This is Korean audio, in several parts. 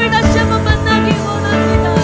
주를 다시 한번 만나기 원합니다.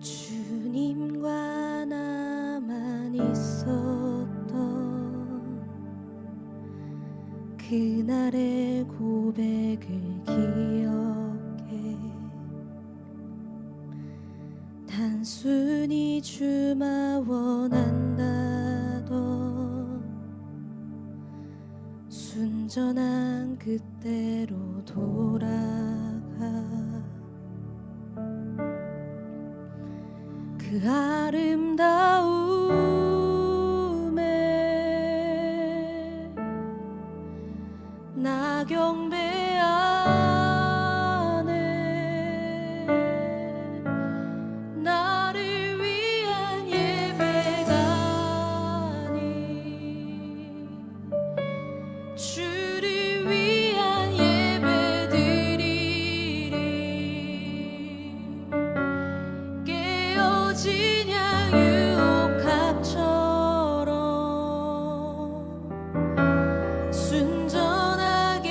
주님과 나만 있었던 그날의 고백을 기억해. 단순히 주만 원한다던 순전한 그때로 돌아가. 그 아름다움에 나 경배 안에 나를 위한 예배가 아니 주를 위한 예배 드리리. 깨어진 양육합처럼 순전하게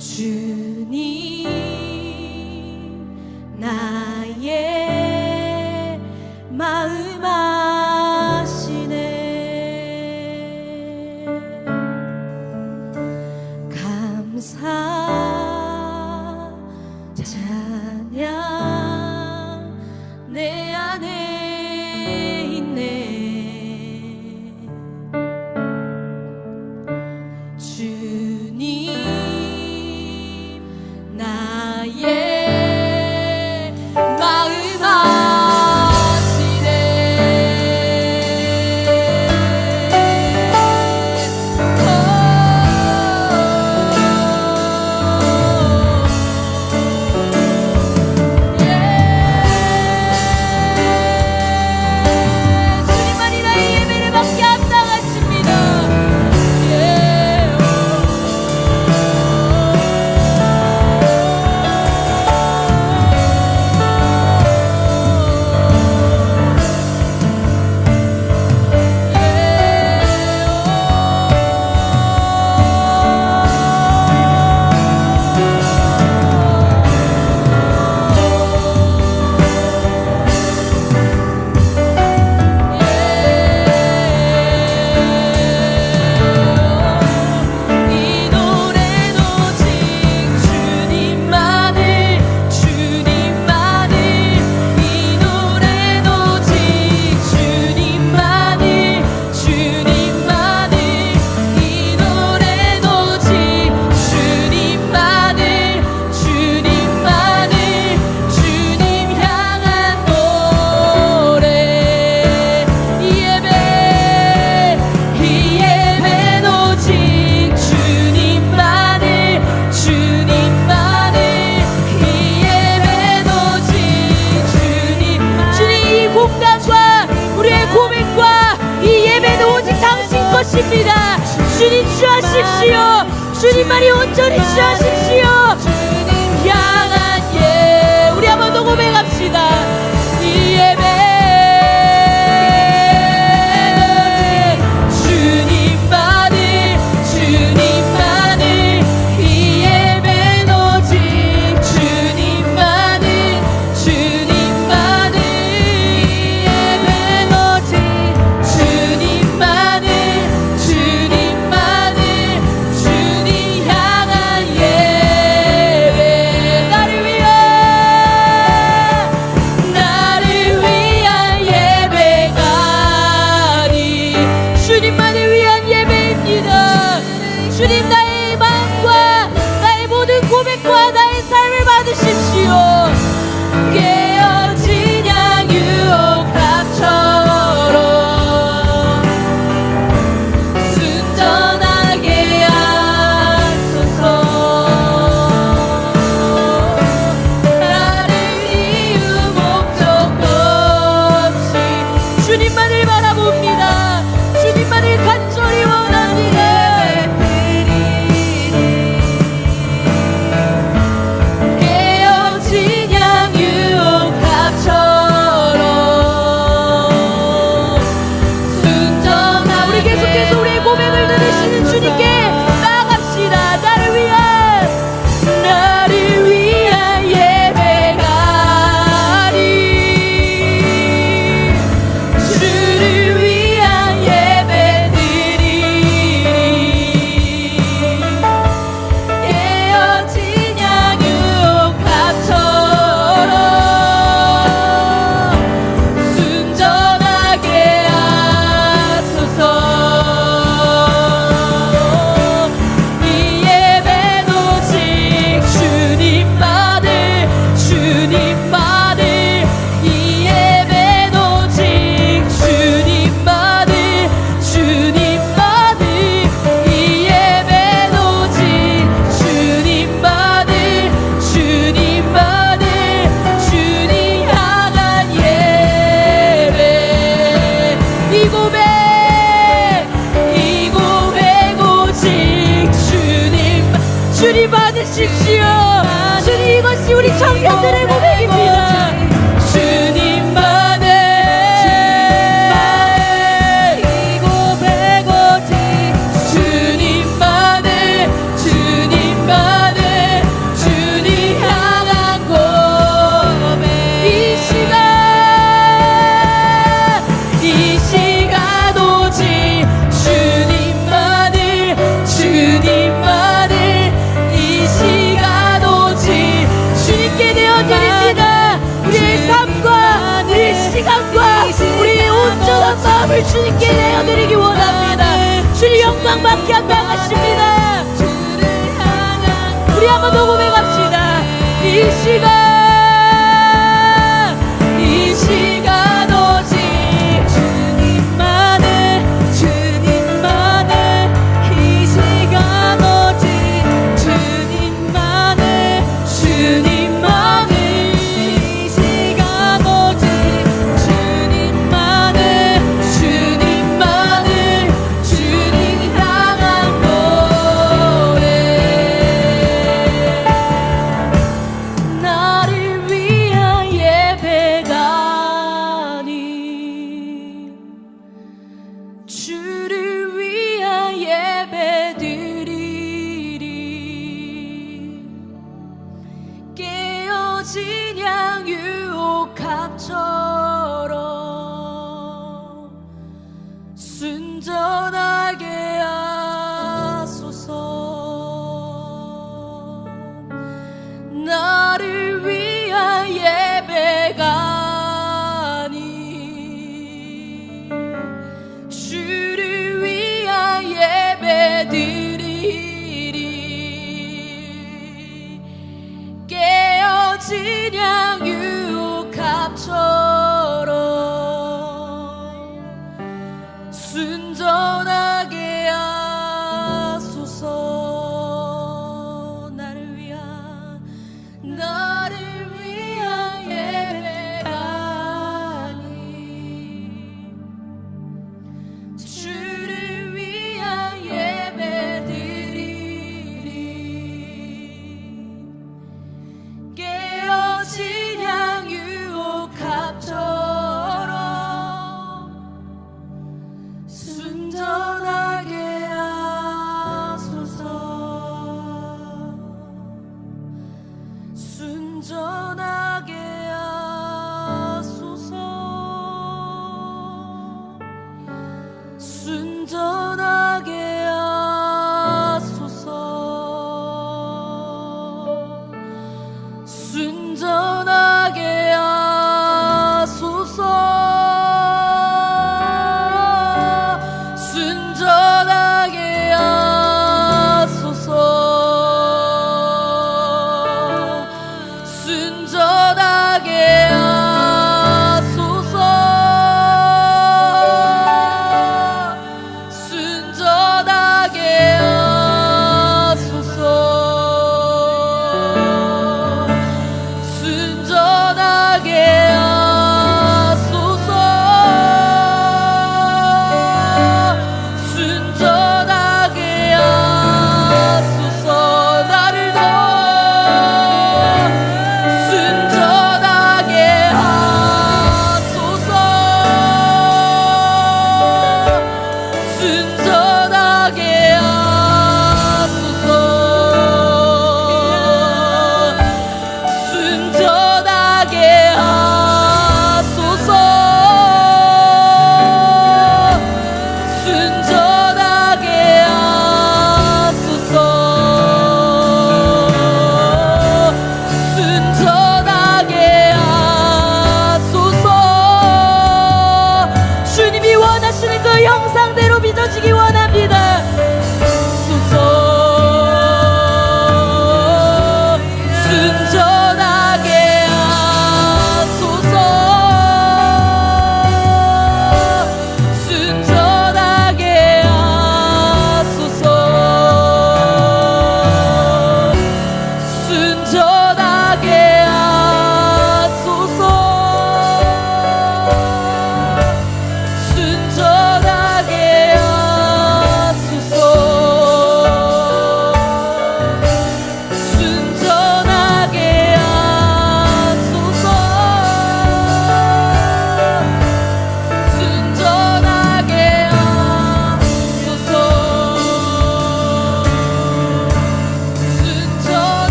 주님 나의 마음 아시네. 감사 찬양 내 안에 있네. 주님 나의 마음 아시네. 주님만이 나의 예배를 받게 합당하십니다. 주님 취하십시오. 주님만이 온전히 취하십시오. 주님 향한 예, 우리 한번 더 고백합시다. 이 예배 주님만을 주님만을 이 예배는 오직 주님만을 주님만을 이 예배는 오직 주님만을 주님 향한 예배 나를 위한 예배가니 주님만을 위한 예배입니다. 주님 나의 마음과 나의 모든 고백과 나의 삶을 받으십시오. 깨어진 양 유혹합처럼 순전하게 하소서. 나를 이유 목적 없이 주님만을 바라봅니다. 주님만을 간절히 원합니다. 깨어진 양 유혹합처럼 순전한 우리 계속해서 우리의 고백을 들으시는 주님께 나아갑시다. 나를 위한 예배가니 주를 위한 예배드리리. 깨어진 양 유혹합처럼 순전하게 하소서. 이 예배는 오직 주님만을 주님만을 이 예배는 오직 주님만을 주님만을 이 예배는 오직 주님만을 주님만을 주님 향한 예배. 이 고백 오직 주님 받으십시오. 주님 이것이 우리 청년들의 고백입니다. 주님만을 이 고백 오직 주님만을 주님만을 영광을 주님께 내어드리기 원합니다. 주님 영광 받게 합당하십니다. 우리 한번 더 고백합시다. 이 시간 오직 주님만을 이 시간 오직 주님만을 이 시간 오직 주님만을 주님 향한 노래 나를 위한 예배가 아닌 주를 위한 예배드리리 깨어진 양 유혹합처럼 순전하게 하소서 나를 위한 예배가 아닌 주를 위한 예배드리리 깨어진 양 유혹합처럼 순전하게 하소서 나를 위한 예배가 아닌 주를 위한 예배드리리 깨어진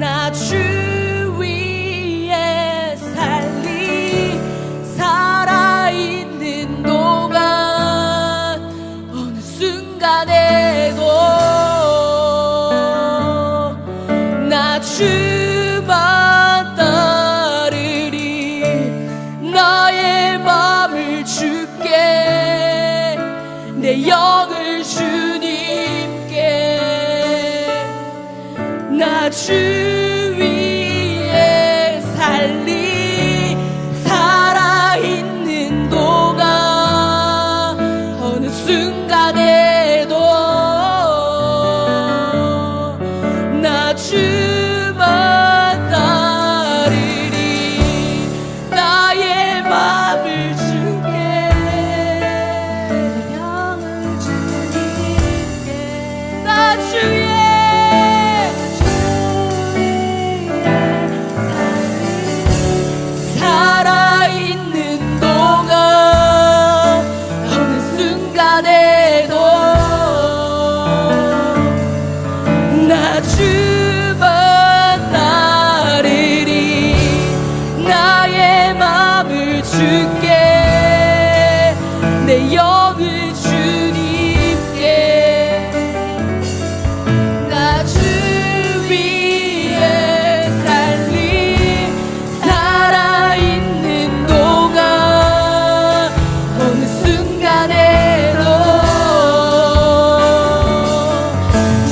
나 주 위에 살리 살아있는 동안 어느 순간에도 나 주만 따르리 나의 맘을 주께 내 영을 주님께 나 주 위에 살리 살아있는 동안 어느 순간에도 나 주만 따르리 나의 맘을 주께 영을 주님께 나 주의 살아있는 동안 어느 순간에도 나 주만 따르리 나의 맘을 주께 내 영을 주님께 나 주 위에 살리 살아있는 동안 어느 순간에도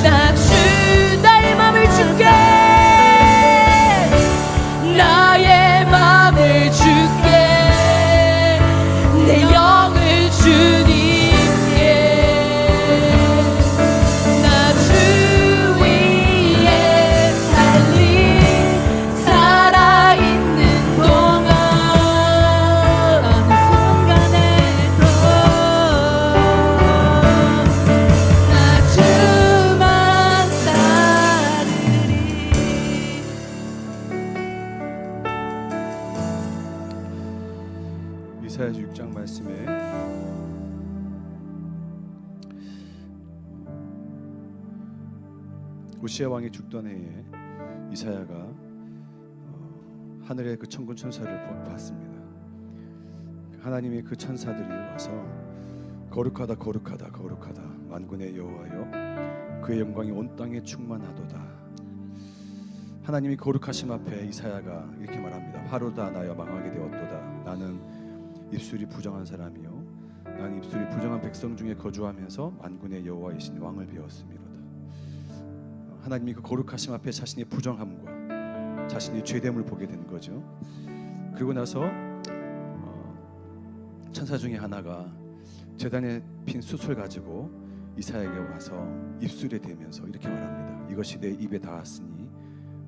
나 주 나의 맘을 주께 나의 맘을 주께 내 영을 주님께 나 주 위에 살리 살아있는 동안 어느 순간에도 나 주만 따르리 이사야서 6장 말씀에 우시야 왕이 죽던 해에 이사야가 하늘의 그 천군 천사를 봤습니다. 하나님의 그 천사들이 와서 거룩하다 거룩하다 거룩하다 만군의 여호와여 그의 영광이 온 땅에 충만하도다. 하나님이 거룩하심 앞에 이사야가 이렇게 말합니다. 화로다 나여 망하게 되었도다. 나는 입술이 부정한 사람이요 나는 입술이 부정한 백성 중에 거주하면서 만군의 여호와이신 왕을 배웠음이로다. 하나님이 그 거룩하심 앞에 자신의 부정함과 자신의 죄됨을 보게 된 거죠. 그리고 나서 천사 중에 하나가 제단에 핀 숯을 가지고 이사야에게 와서 입술에 대면서 이렇게 말합니다. 이것이 내 입에 닿았으니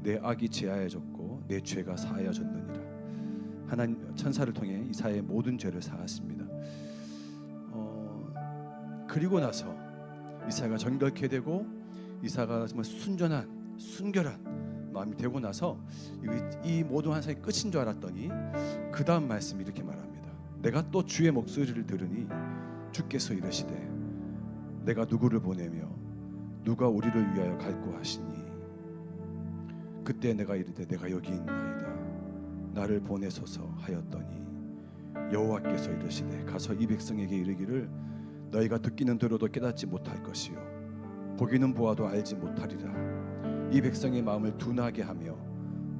내 악이 제하여졌고 내 죄가 사하여졌느니라. 하나님 천사를 통해 이사야의 모든 죄를 사하십니다. 그리고 나서 이사야가 정결케 되고 이사야가 정말 순결한 마음이 되고 나서 이 모든 환상이 끝인 줄 알았더니 그 다음 말씀이 이렇게 말합니다. 내가 또 주의 목소리를 들으니 주께서 이르시되 내가 누구를 보내며 누가 우리를 위하여 갈고 하시니 그때 내가 이르되 내가 여기 있나이다 나를 보내소서 하였더니 여호와께서 이르시되 가서 이 백성에게 이르기를 너희가 듣기는 들어도 깨닫지 못할 것이요 보기는 보아도 알지 못하리라. 이 백성의 마음을 둔하게 하며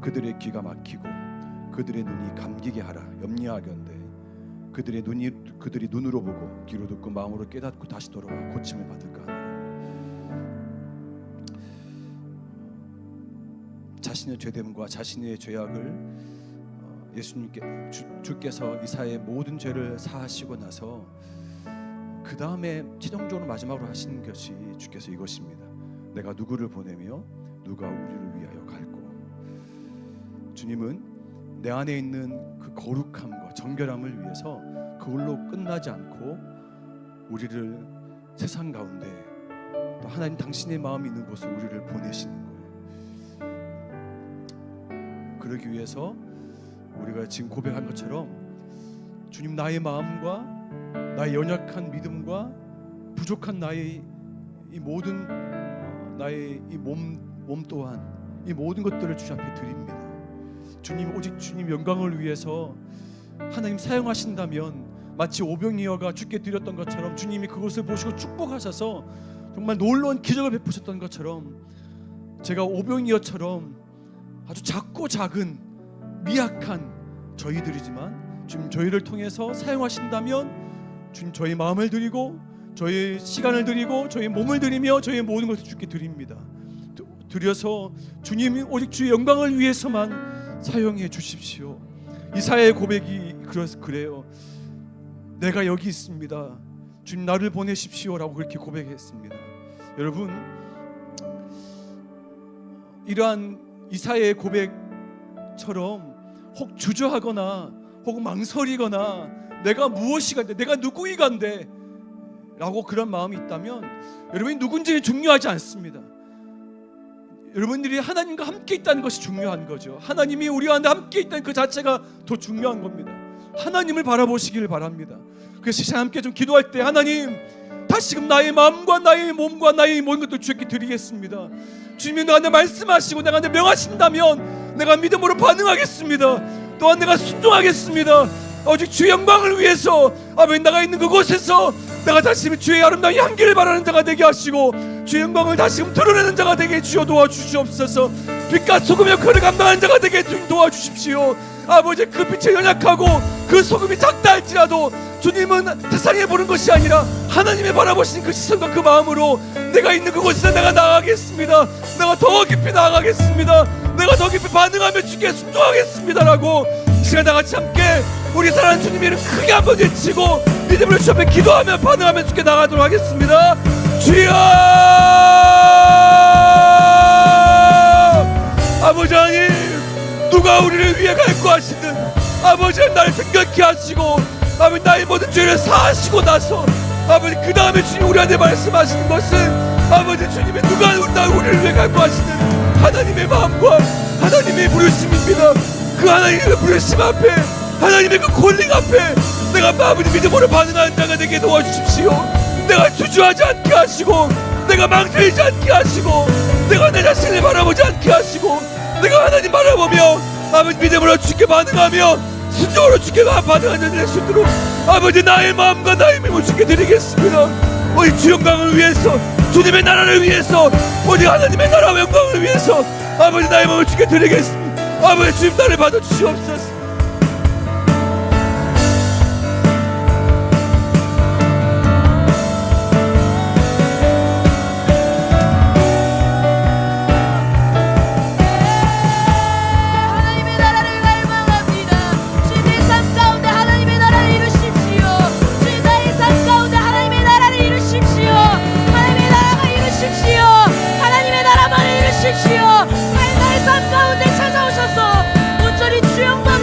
그들의 귀가 막히고 그들의 눈이 감기게 하라. 염려하건대 그들이 눈으로 보고 귀로 듣고 마음으로 깨닫고 다시 돌아와 고침을 받을까 하노라. 자신의 죄됨과 자신의 죄악을 예수님께 주께서 이사야의 모든 죄를 사하시고 나서 그 다음에 최종적으로 마지막으로 하신 것이 주께서 이것입니다. 내가 누구를 보내며 누가 우리를 위하여 갈고. 주님은 내 안에 있는 그 거룩함과 정결함을 위해서 그걸로 끝나지 않고 우리를 세상 가운데 또 하나님 당신의 마음이 있는 곳으로 우리를 보내시는 거예요. 그러기 위해서 우리가 지금 고백한 것처럼 주님 나의 마음과 나의 연약한 믿음과 부족한 나의 이 모든 나의 이 몸 또한 이 모든 것들을 주 앞에 드립니다. 주님, 오직 주님 영광을 위해서 하나님 사용하신다면 마치 오병이어가 주께 드렸던 것처럼 주님이 그것을 보시고 축복하셔서 정말 놀라운 기적을 베푸셨던 것처럼 제가 오병이어처럼 아주 작고 작은 미약한 저희들이지만 주님 저희를 통해서 사용하신다면 주님 저희 마음을 드리고 저희 시간을 드리고 저희 몸을 드리며 저희 모든 것을 주께 드립니다. 드려서 주님이 오직 주의 영광을 위해서만 사용해 주십시오. 이사야의 고백이 그래요. 내가 여기 있습니다. 주님 나를 보내십시오라고 그렇게 고백했습니다. 여러분, 이러한 이사야의 고백처럼 혹 주저하거나 혹 망설이거나 내가 무엇이간데 내가 누구이간데 라고 그런 마음이 있다면 여러분이 누군지는 중요하지 않습니다. 여러분들이 하나님과 함께 있다는 것이 중요한 거죠. 하나님이 우리와 함께 있다는 그 자체가 더 중요한 겁니다. 하나님을 바라보시기를 바랍니다. 그래서 시간 함께 좀 기도할 때 하나님 다시금 나의 마음과 나의 몸과 나의 모든 것들 주께 드리겠습니다. 주님이 나한테 말씀하시고 나한테 명하신다면 내가 믿음으로 반응하겠습니다. 또한 내가 순종하겠습니다. 오직 주의 영광을 위해서 아버지 나가 있는 그곳에서 내가 다시 주의 아름다운 향기를 바라는 자가 되게 하시고 주의 영광을 다시금 드러내는 자가 되게 주여 도와주시옵소서. 빛과 소금의 역할을 감당하는 자가 되게 도와주십시오. 아버지 그 빛에 연약하고 그 소금이 작다 할지라도 주님은 세상에 보는 것이 아니라 하나님의 바라보시는 그 시선과 그 마음으로 내가 있는 그곳에서 내가 나아가겠습니다. 내가 더 깊이 나아가겠습니다. 내가 더 깊이 반응하며 주께 순종하겠습니다라고 이 시간 다 같이 함께 우리 사랑하는 주님의 이름 크게 한번 외치고 믿음으로 주 앞에 기도하며 반응하며 주께 나가도록 하겠습니다. 주여! 아버지 하나님, 누가 우리를 위해 갈고 하시든 아버지 나를 생각케 하시고 아버지 나의 모든 죄를 사하시고 나서 아버지 그 다음에 주님 우리한테 말씀하시는 것은 아버지 주님이 누가 우리를 위해 갈고 하시든 하나님의 마음과 하나님의 부르심입니다. 그 하나님의 부르심 앞에 하나님의 그 콜링 앞에 내가 아버지 믿음으로 반응하는 자가 되게 도와주십시오. 내가 주저하지 않게 하시고 내가 망설이지 않게 하시고 내가 내 자신을 바라보지 않게 하시고 내가 하나님 바라보며 아버지 믿음으로 주께 반응하며 순종으로 주께 반응하는 자 될 수 있도록 아버지 나의 마음과 나의 힘을 주께 드리겠습니다. 오직 주 영광을 위해서 주님의 나라를 위해서 오직 하나님의 나라와 영광을 위해서 아버지 나의 마음을 주께 드리겠습니다. 아버지 주님 나를 받아주시옵소서. 나의 삶 가운데 찾아오셔서 온전히 주 영광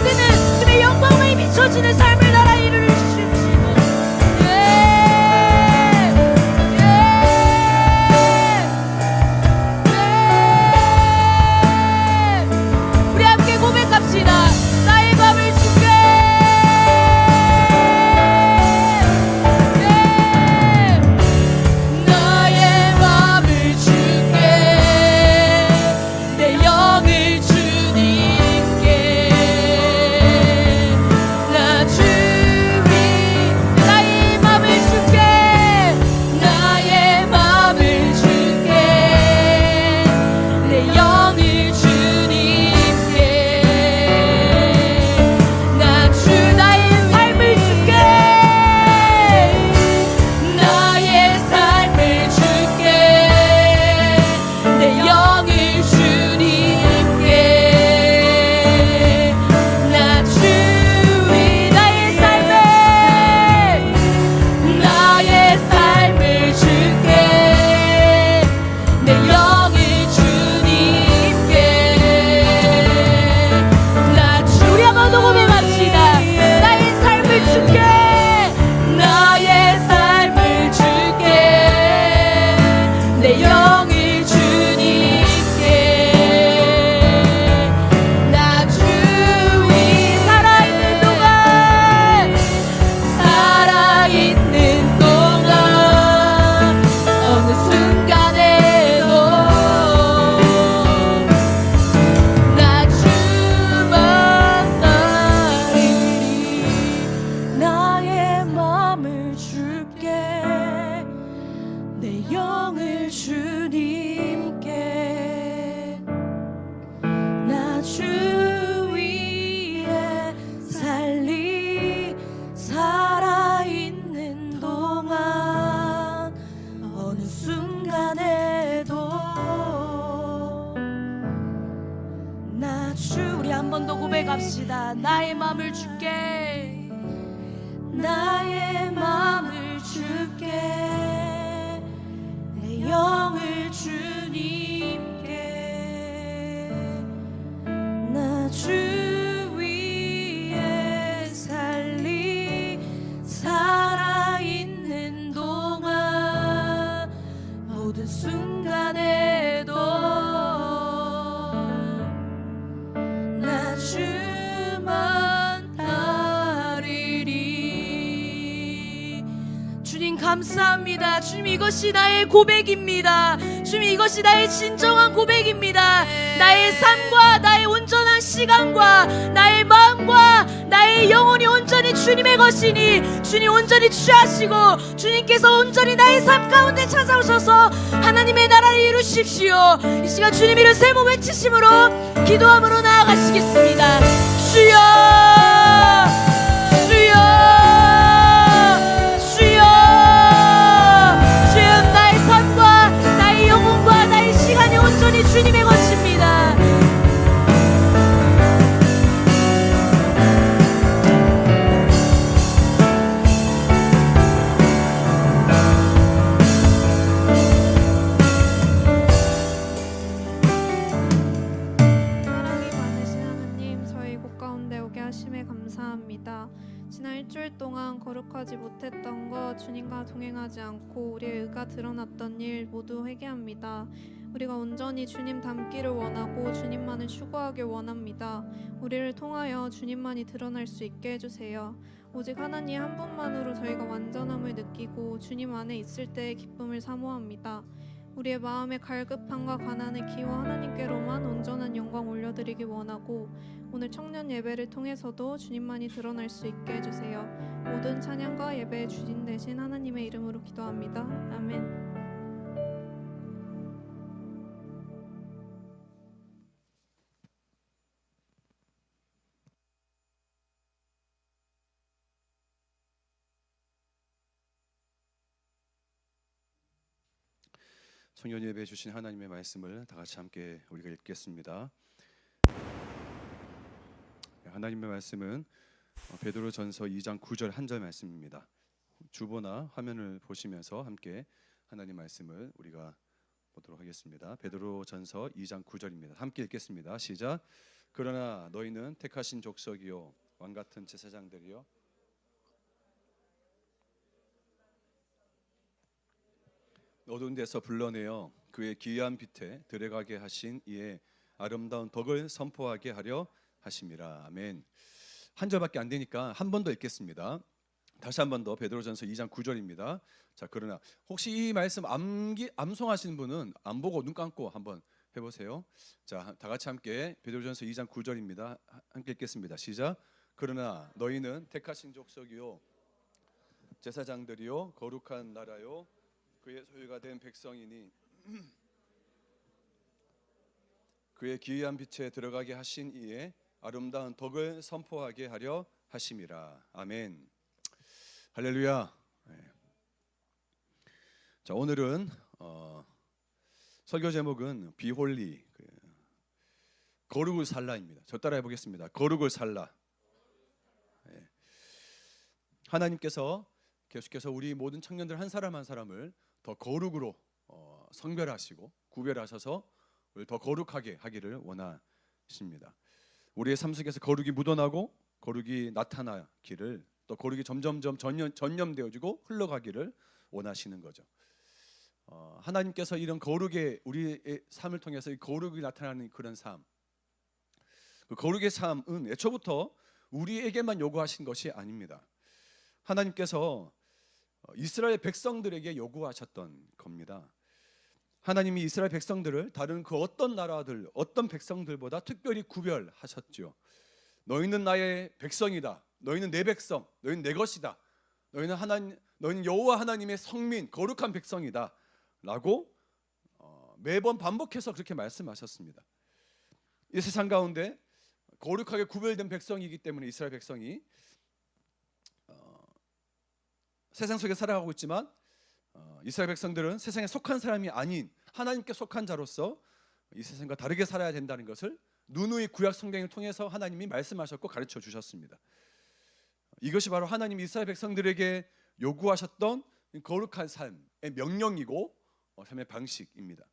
주 우리 한 번 더 고백합시다. 나의 마음을 주께, 나의 마음을 주께, 내 영을 주님께, 나 주 위에 살리 살아있는 동안 모든 순간에도 나 주만 따르리. 주님 감사합니다. 주님 이것이 나의 고백입니다. 주님 이것이 나의 진정한 고백입니다. 나의 삶과 나의 온전한 시간과 나의 마음과 나의 영혼이 온전히 주님의 것이니 주님 온전히 취하시고 주님께서 온전히 나의 삶 가운데 찾아오셔서 하나님의 나라를 이루십시오. 이 시간 주님 이름 세 번 외치심으로 기도함으로 나아가시겠습니다. 주여 주여 주여 주여, 나의 삶과 나의 영혼과 나의 시간이 온전히 주님의 것입니다. 사랑이 많으신 하나님, 저희 곳 가운데 오게 하심에 감사합니다. 지난 일주일 동안 거룩하지 못했던 것, 주님과 동행하지 않고 우리의 의가 드러났던 일 모두 회개합니다. 우리가 온전히 주님 닮기를 원하고 주님만을 추구하길 원합니다. 우리를 통하여 주님만이 드러날 수 있게 해주세요. 오직 하나님 한 분만으로 저희가 완전함을 느끼고 주님 안에 있을 때의 기쁨을 사모합니다. 우리의 마음의 갈급함과 가난을 키워 하나님께로만 온전한 영광 올려드리기 원하고 오늘 청년 예배를 통해서도 주님만이 드러날 수 있게 해주세요. 모든 찬양과 예배의 주인 되신 하나님의 이름으로 기도합니다. 아멘. 청년 예배해 주신 하나님의 말씀을 다 같이 함께 우리가 읽겠습니다. 하나님의 말씀은 베드로전서 2장 9절 한 절 말씀입니다. 주보나 화면을 보시면서 함께 하나님 말씀을 우리가 보도록 하겠습니다. 베드로전서 2장 9절입니다. 함께 읽겠습니다. 시작. 그러나 너희는 택하신 족속이요 왕 같은 제사장들이요 어두운 데서 불러내어 그의 기이한 빛에 들어가게 하신 이의 아름다운 덕을 선포하게 하려 하심이라. 아멘. 한 절밖에 안 되니까 한 번 더 읽겠습니다. 다시 한 번 더 베드로전서 2장 9절입니다. 자, 그러나 혹시 이 말씀 암송하시는 분은 안 보고 눈 감고 한번 해보세요. 자, 다 같이 함께 베드로전서 2장 9절입니다. 함께 읽겠습니다. 시작. 그러나 너희는 택하신 족속이요 제사장들이요 거룩한 나라요 그의 소유가 된 백성이니 그의 기이한 빛에 들어가게 하신 이의 아름다운 덕을 선포하게 하려 하심이라. 아멘. 할렐루야. 자, 오늘은 설교 제목은 비홀리 거룩을 살라입니다. 저 따라해 보겠습니다. 거룩을 살라. 하나님께서 계속해서 우리 모든 청년들 한 사람 한 사람을 더 거룩으로 성별하시고 구별하셔서 더 거룩하게 하기를 원하십니다. 우리의 삶 속에서 거룩이 묻어나고 거룩이 나타나기를, 또 거룩이 점점점 전념되어지고 흘러가기를 원하시는 거죠. 하나님께서 이런 거룩의 우리의 삶을 통해서 이 거룩이 나타나는 그런 삶, 그 거룩의 삶은 애초부터 우리에게만 요구하신 것이 아닙니다. 하나님께서 이스라엘 백성들에게 요구하셨던 겁니다. 하나님이 이스라엘 백성들을 다른 그 어떤 나라들, 어떤 백성들보다 특별히 구별하셨죠. 너희는 나의 백성이다. 너희는 내 백성. 너희는 내 것이다. 너희는 여호와 하나님의 성민, 거룩한 백성이다. 라고 매번 반복해서 그렇게 말씀하셨습니다. 이 세상 가운데 거룩하게 구별된 백성이기 때문에 이스라엘 백성이 세상 속에 살아가고 있지만 이스라엘 백성들은 세상에 속한 사람이 아닌 하나님께 속한 자로서 이 세상과 다르게 살아야 된다는 것을 누누이 구약 성경을 통해서 하나님이 말씀하셨고 가르쳐 주셨습니다. 이것이 바로 하나님이 이스라엘 백성들에게 요구하셨던 거룩한 삶의 명령이고 삶의 방식입니다.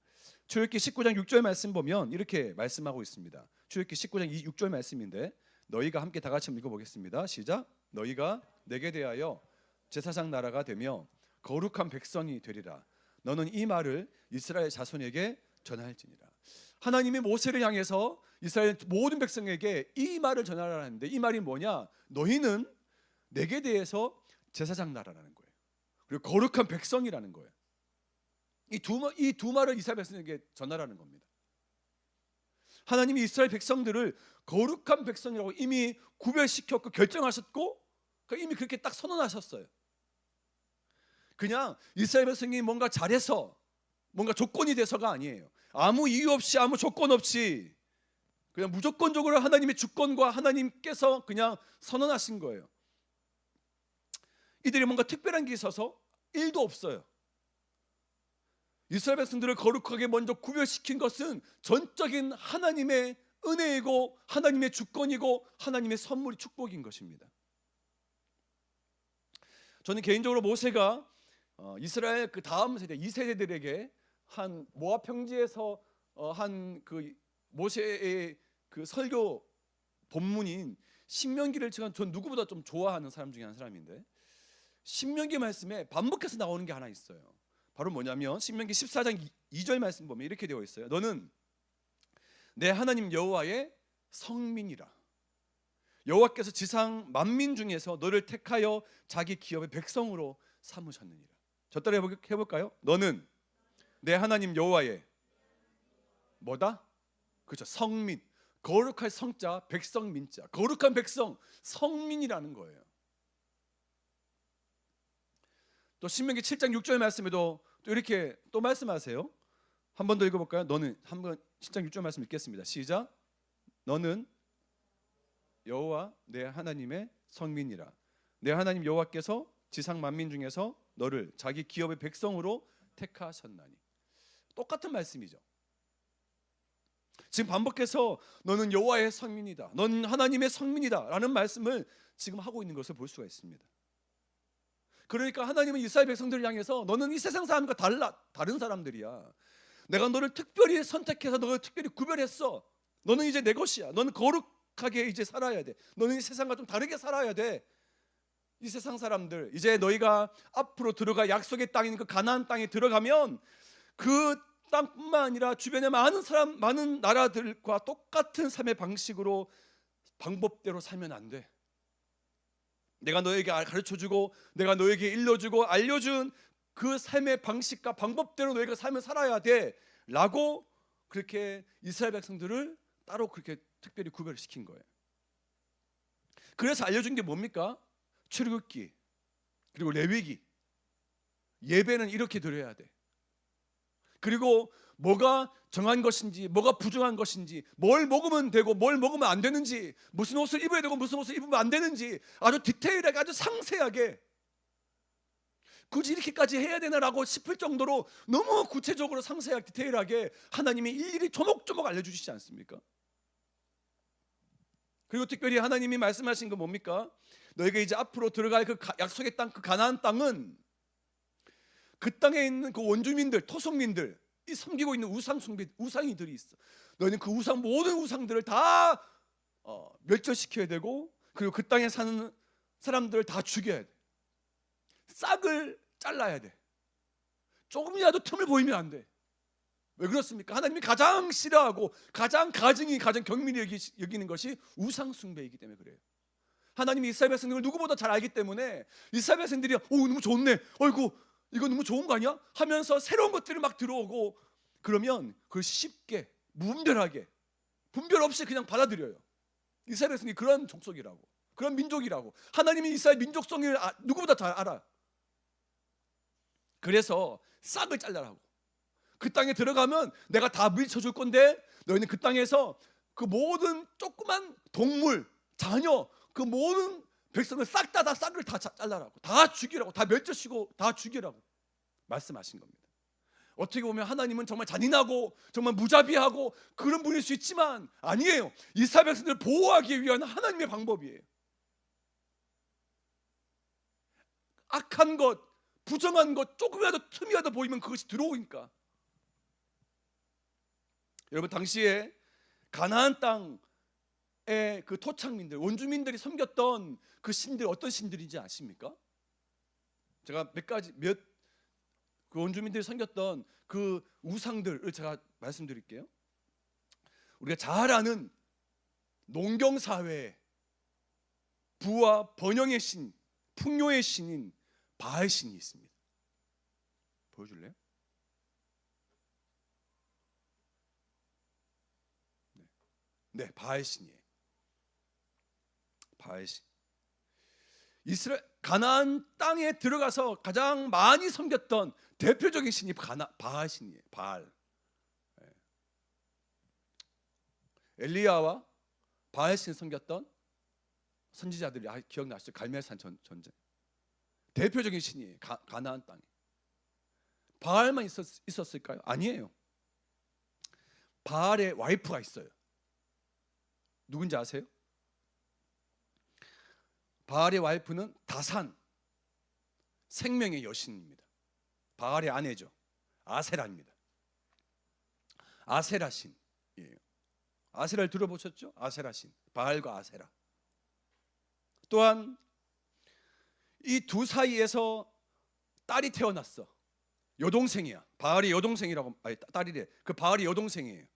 출애굽기 19장 6절 말씀 보면 이렇게 말씀하고 있습니다. 출애굽기 19장 6절 말씀인데 너희가 함께 다 같이 읽어보겠습니다. 시작. 너희가 내게 대하여 제사장 나라가 되며 거룩한 백성이 되리라. 너는 이 말을 이스라엘 자손에게 전할지니라. 하나님이 모세를 향해서 이스라엘 모든 백성에게 이 말을 전하라는데 이 말이 뭐냐? 너희는 내게 대해서 제사장 나라라는 거예요. 그리고 거룩한 백성이라는 거예요. 이 두 말을 이스라엘 백성에게 전하라는 겁니다. 하나님이 이스라엘 백성들을 거룩한 백성이라고 이미 구별시켰고 결정하셨고 이미 그렇게 딱 선언하셨어요. 그냥 이스라엘 백성이 뭔가 잘해서 뭔가 조건이 돼서가 아니에요. 아무 이유 없이 아무 조건 없이 그냥 무조건적으로 하나님의 주권과 하나님께서 그냥 선언하신 거예요. 이들이 뭔가 특별한 게 있어서 일도 없어요. 이스라엘 백성들을 거룩하게 먼저 구별시킨 것은 전적인 하나님의 은혜이고 하나님의 주권이고 하나님의 선물이 축복인 것입니다. 저는 개인적으로 모세가 이스라엘 그 다음 세대 2세대들에게 한 모압 평지에서 한 그 모세의 그 설교 본문인 신명기를 제가 전 누구보다 좀 좋아하는 사람 중에 한 사람인데 신명기 말씀에 반복해서 나오는 게 하나 있어요. 바로 뭐냐면 신명기 14장 2절 말씀 보면 이렇게 되어 있어요. 너는 내 하나님 여호와의 성민이라. 여호와께서 지상 만민 중에서 너를 택하여 자기 기업의 백성으로 삼으셨느니라. 저 따라 해볼까요? 너는 내 하나님 여호와의 뭐다? 그렇죠. 성민. 거룩할 성자, 백성 민자. 거룩한 백성, 성민이라는 거예요. 또 신명기 7장 6절 말씀에도 또 이렇게 또 말씀하세요. 한 번 더 읽어볼까요? 너는 한번 7장 6절 말씀 읽겠습니다. 시작. 너는 여호와 내 하나님의 성민이라. 내 하나님 여호와께서 지상 만민 중에서 너를 자기 기업의 백성으로 택하셨나니. 똑같은 말씀이죠. 지금 반복해서 너는 여호와의 성민이다, 너는 하나님의 성민이다 라는 말씀을 지금 하고 있는 것을 볼 수가 있습니다. 그러니까 하나님은 이스라엘 백성들을 향해서 너는 이 세상 사람과 다른 사람들이야. 내가 너를 특별히 선택해서 너를 특별히 구별했어. 너는 이제 내 것이야. 너는 거룩하게 이제 살아야 돼. 너는 이 세상과 좀 다르게 살아야 돼. 이 세상 사람들, 이제 너희가 앞으로 들어가 약속의 땅인 그 가나안 땅에 들어가면 그 땅뿐만 아니라 주변에 많은 나라들과 똑같은 삶의 방식으로 방법대로 살면 안 돼. 내가 너에게 가르쳐주고 내가 너에게 일러주고 알려준 그 삶의 방식과 방법대로 너희가 삶을 살아야 돼 라고 그렇게 이스라엘 백성들을 따로 그렇게 특별히 구별시킨 거예요. 그래서 알려준 게 뭡니까? 출애굽기 그리고 레위기, 예배는 이렇게 드려야 돼. 그리고 뭐가 정한 것인지 뭐가 부정한 것인지, 뭘 먹으면 되고 뭘 먹으면 안 되는지, 무슨 옷을 입어야 되고 무슨 옷을 입으면 안 되는지 아주 디테일하게 아주 상세하게, 굳이 이렇게까지 해야 되나라고 싶을 정도로 너무 구체적으로 상세하게 디테일하게 하나님이 일일이 조목조목 알려주시지 않습니까? 그리고 특별히 하나님이 말씀하신 건 뭡니까? 너희가 이제 앞으로 들어갈 그 약속의 땅, 그 가나안 땅은 그 땅에 있는 그 원주민들, 토속민들, 이 섬기고 있는 우상이들이 있어. 너희는 그 모든 우상들을 다 멸절시켜야 되고, 그리고 그 땅에 사는 사람들을 다 죽여야 돼. 싹을 잘라야 돼. 조금이라도 틈을 보이면 안 돼. 왜 그렇습니까? 하나님이 가장 싫어하고 가장 경민히 여기는 것이 우상 숭배이기 때문에 그래요. 하나님이 이스라엘 백성들을 누구보다 잘 알기 때문에 이스라엘 백성들이 너무 좋네, 어이구 이거 너무 좋은 거 아니야? 하면서 새로운 것들이 막 들어오고 그러면 그걸 쉽게 무분별하게 분별 없이 그냥 받아들여요. 이스라엘 백성이 그런 족속이라고, 그런 민족이라고. 하나님이 이스라엘 민족성을 누구보다 잘 알아. 그래서 싹을 잘라라고. 그 땅에 들어가면 내가 다 물리쳐줄 건데 너희는 그 땅에서 그 모든 조그만 동물, 자녀, 그 모든 백성을 싹 다 싹을 다 잘라라고, 다 죽이라고, 다 멸절시키고 다 죽이라고 말씀하신 겁니다. 어떻게 보면 하나님은 정말 잔인하고 정말 무자비하고 그런 분일 수 있지만 아니에요. 이스라엘 백성들을 보호하기 위한 하나님의 방법이에요. 악한 것, 부정한 것 조금이라도 틈이라도 보이면 그것이 들어오니까. 여러분, 당시에 가나안 땅의 그 토착민들, 원주민들이 섬겼던 그 신들 어떤 신들인지 아십니까? 제가 그 원주민들이 섬겼던 그 우상들을 제가 말씀드릴게요. 우리가 잘 아는 농경사회의 부와 번영의 신, 풍요의 신인 바알 신이 있습니다. 보여줄래요? 네, 바알 신이에요. 바알 신. 가나안 땅에 들어가서 가장 많이 섬겼던 대표적인 신이 바알 신이에요. 바알. 엘리야와 바알 신 섬겼던 선지자들이 기억나시죠? 갈멜산 전쟁. 대표적인 신이에요. 가나안 땅에. 바알만 있었을까요? 아니에요. 바알의 와이프가 있어요. 누군지 아세요? 바알의 와이프는 다산, 생명의 여신입니다. 바알의 아내죠. 아세라입니다. 아세라 신이에요. 아세라를 들어보셨죠? 아세라 신, 바알과 아세라. 또한 이 두 사이에서 딸이 태어났어. 여동생이야. 바알의 여동생이라고, 아니 딸이래. 그 바알의 여동생이에요.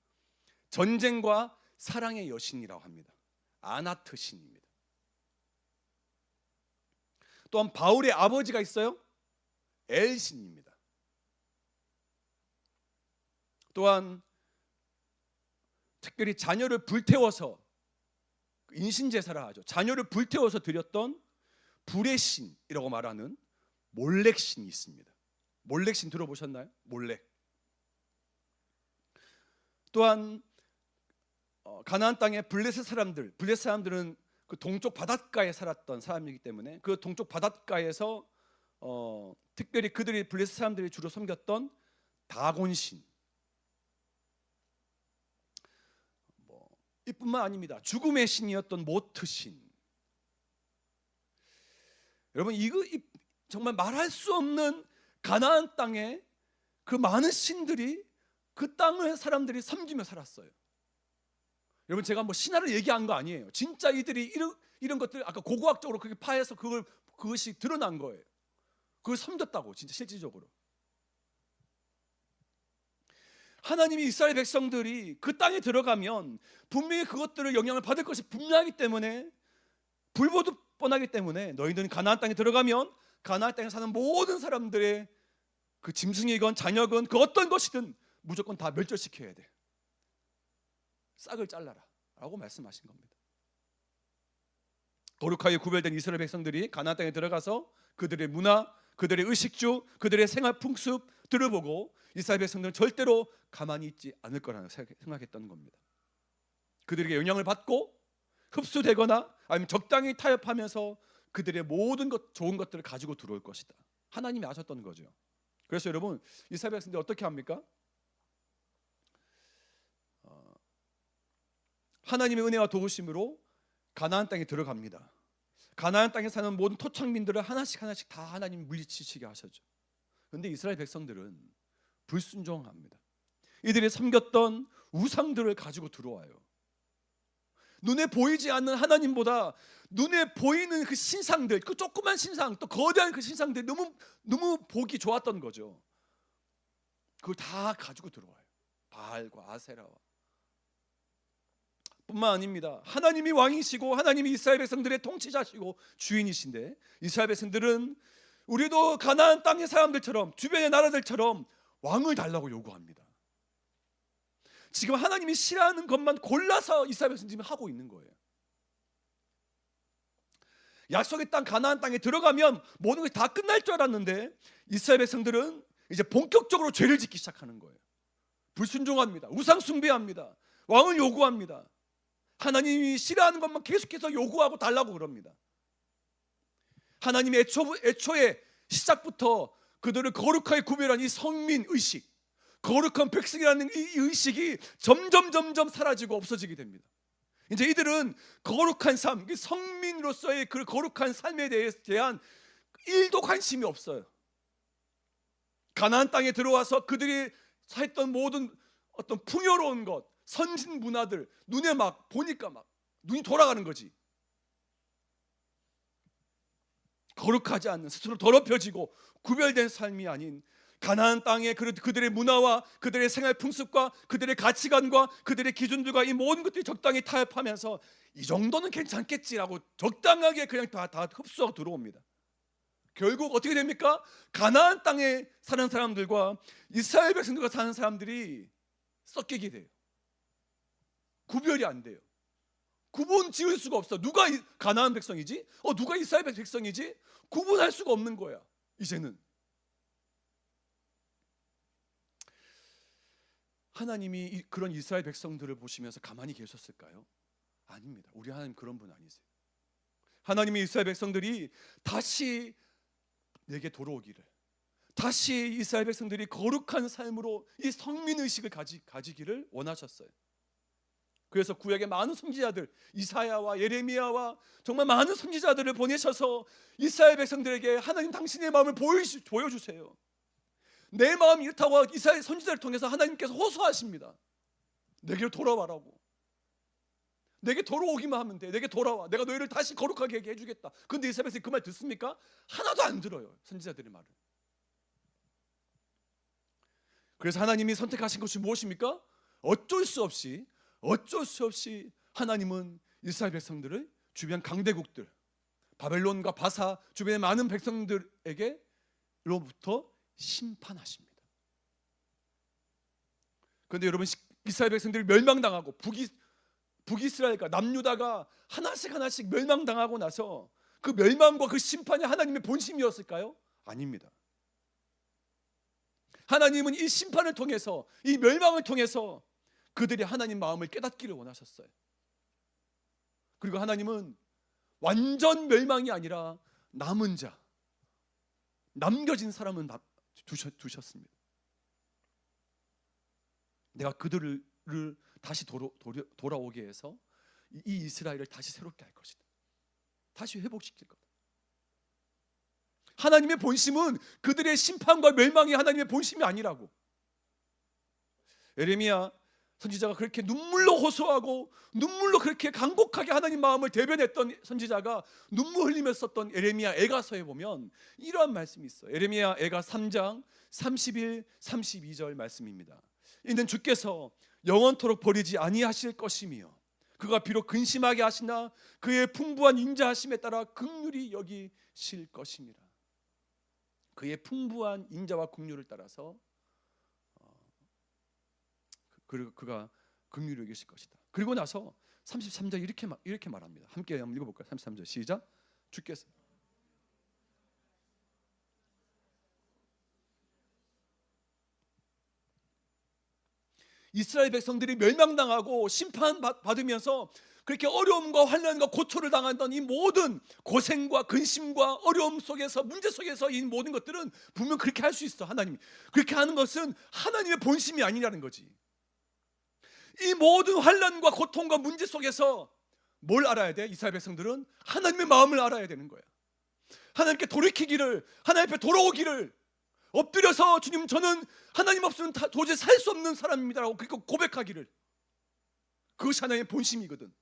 전쟁과 사랑의 여신이라고 합니다. 아나트 신입니다. 또한 바울의 아버지가 있어요. 엘 신입니다. 또한 특별히 자녀를 불태워서 인신제사를 하죠. 자녀를 불태워서 드렸던 불의 신이라고 말하는 몰렉 신이 있습니다. 몰렉 신 들어보셨나요? 몰렉. 또한 가나안 땅의 블레셋 사람들은 그 동쪽 바닷가에 살았던 사람이기 때문에 그 동쪽 바닷가에서 특별히 블레셋 사람들이 주로 섬겼던 다곤 신. 이뿐만 아닙니다. 죽음의 신이었던 모트 신. 여러분, 이거 정말 말할 수 없는 가나안 땅에 그 많은 신들이 그 땅의 사람들이 섬기며 살았어요. 여러분, 제가 뭐 신화를 얘기한 거 아니에요. 진짜 이들이 이런 것들 아까 고고학적으로 그렇게 파해서 그것이 드러난 거예요. 그걸 섬겼다고, 진짜 실질적으로. 하나님이 이스라엘 백성들이 그 땅에 들어가면 분명히 그것들을 영향을 받을 것이 분명하기 때문에, 불보듯 뻔하기 때문에 너희들은 가나안 땅에 들어가면 가나안 땅에 사는 모든 사람들의 그 짐승이건 자녀건 그 어떤 것이든 무조건 다 멸절시켜야 돼. 싹을 잘라라 라고 말씀하신 겁니다. 거룩하게 구별된 이스라엘 백성들이 가나안 땅에 들어가서 그들의 문화, 그들의 의식주, 그들의 생활 풍습들을 보고 이스라엘 백성들은 절대로 가만히 있지 않을 거라고 생각했던 겁니다. 그들에게 영향을 받고 흡수되거나 아니면 적당히 타협하면서 그들의 모든 좋은 것들을 가지고 들어올 것이다. 하나님이 아셨던 거죠. 그래서 여러분, 이스라엘 백성들이 어떻게 합니까? 하나님의 은혜와 도우심으로 가나안 땅에 들어갑니다. 가나안 땅에 사는 모든 토착민들을 하나씩 다 하나님이 물리치시게 하셨죠. 그런데 이스라엘 백성들은 불순종합니다. 이들이 섬겼던 우상들을 가지고 들어와요. 눈에 보이지 않는 하나님보다 눈에 보이는 그 신상들, 그 조그만 신상, 또 거대한 그 신상들이 너무 보기 좋았던 거죠. 그걸 다 가지고 들어와요. 바알과 아세라와. 뿐만 아닙니다. 하나님이 왕이시고 하나님이 이스라엘 백성들의 통치자시고 주인이신데, 이스라엘 백성들은 우리도 가나안 땅의 사람들처럼, 주변의 나라들처럼 왕을 달라고 요구합니다. 지금 하나님이 싫어하는 것만 골라서 이스라엘 백성들이 하고 있는 거예요. 약속의 땅 가나안 땅에 들어가면 모든 것이 다 끝날 줄 알았는데 이스라엘 백성들은 이제 본격적으로 죄를 짓기 시작하는 거예요. 불순종합니다. 우상 숭배합니다. 왕을 요구합니다. 하나님이 싫어하는 것만 계속해서 요구하고 달라고 그럽니다. 하나님의 애초에 시작부터 그들을 거룩하게 구별한 이 성민 의식, 거룩한 백성이라는 이 의식이 점점 사라지고 없어지게 됩니다. 이제 이들은 거룩한 삶, 성민으로서의 그 거룩한 삶에 대한 1도 관심이 없어요. 가나안 땅에 들어와서 그들이 했던 모든 어떤 풍요로운 것, 선진 문화들 눈에 막 보니까 막 눈이 돌아가는 거지. 거룩하지 않는, 스스로 더럽혀지고 구별된 삶이 아닌 가나안 땅의 그들의 문화와 그들의 생활 풍습과 그들의 가치관과 그들의 기준들과 이 모든 것들이 적당히 타협하면서 이 정도는 괜찮겠지라고 적당하게 그냥 다 흡수하고 들어옵니다. 결국 어떻게 됩니까? 가나안 땅에 사는 사람들과 이스라엘 백성들과 사는 사람들이 섞이게 돼요. 구별이 안 돼요. 구분 지을 수가 없어. 누가 가나안 백성이지? 누가 이스라엘 백성이지? 구분할 수가 없는 거야. 이제는 하나님이 그런 이스라엘 백성들을 보시면서 가만히 계셨을까요? 아닙니다. 우리 하나님 그런 분 아니세요. 하나님의 이스라엘 백성들이 다시 내게 돌아오기를, 다시 이스라엘 백성들이 거룩한 삶으로 이 성민의식을 가지기를 원하셨어요. 그래서 구약의 많은 선지자들, 이사야와 예레미야와 정말 많은 선지자들을 보내셔서 이스라엘 백성들에게 하나님 당신의 마음을 보여주세요. 내 마음이 이렇다고 이스라엘 선지자를 통해서 하나님께서 호소하십니다. 내게로 돌아와라고. 내게 돌아오기만 하면 돼. 내게 돌아와. 내가 너희를 다시 거룩하게 해주겠다. 그런데 이스라엘 백성이 그 말 듣습니까? 하나도 안 들어요. 선지자들의 말을. 그래서 하나님이 선택하신 것이 무엇입니까? 어쩔 수 없이 하나님은 이스라엘 백성들을 주변 강대국들, 바벨론과 바사 주변의 많은 백성들에게로부터 심판하십니다. 그런데 여러분, 이스라엘 백성들이 멸망당하고 북이스라엘과 남유다가 하나씩 멸망당하고 나서 그 멸망과 그 심판이 하나님의 본심이었을까요? 아닙니다. 하나님은 이 심판을 통해서, 이 멸망을 통해서 그들이 하나님 마음을 깨닫기를 원하셨어요. 그리고 하나님은 완전 멸망이 아니라 남은 자, 남겨진 사람은 두셨습니다. 내가 그들을 다시 돌아오게 해서 이 이스라엘을 다시 새롭게 할 것이다. 다시 회복시킬 거다. 하나님의 본심은 그들의 심판과 멸망이 하나님의 본심이 아니라고. 예레미야 선지자가 그렇게 눈물로 호소하고 눈물로 그렇게 간곡하게 하나님 마음을 대변했던 선지자가 눈물 흘리면서 썼던 예레미야 애가서에 보면 이러한 말씀이 있어요. 예레미야 애가 3장 31, 32절 말씀입니다. 이는 주께서 영원토록 버리지 아니하실 것이며 그가 비록 근심하게 하시나 그의 풍부한 인자하심에 따라 긍휼히 여기실 것이니라. 그의 풍부한 인자와 긍휼을 따라서 그가 긍휼히 여기실 것이다. 그리고 나서 33절 이렇게 말합니다. 함께 한번 읽어볼까요? 33절 시작. 주께서 이스라엘 백성들이 멸망당하고 심판받으면서 그렇게 어려움과 환난과 고초를 당했던 이 모든 고생과 근심과 어려움 속에서, 문제 속에서 이 모든 것들은 분명 그렇게 할 수 있어. 하나님이 그렇게 하는 것은 하나님의 본심이 아니라는 거지. 이 모든 환난과 고통과 문제 속에서 뭘 알아야 돼? 이스라엘 백성들은 하나님의 마음을 알아야 되는 거야. 하나님께 돌이키기를, 하나님 앞에 돌아오기를, 엎드려서 주님 저는 하나님 없으면 도저히 살 수 없는 사람입니다라고 그렇게 고백하기를. 그것이 하나님의 본심이거든.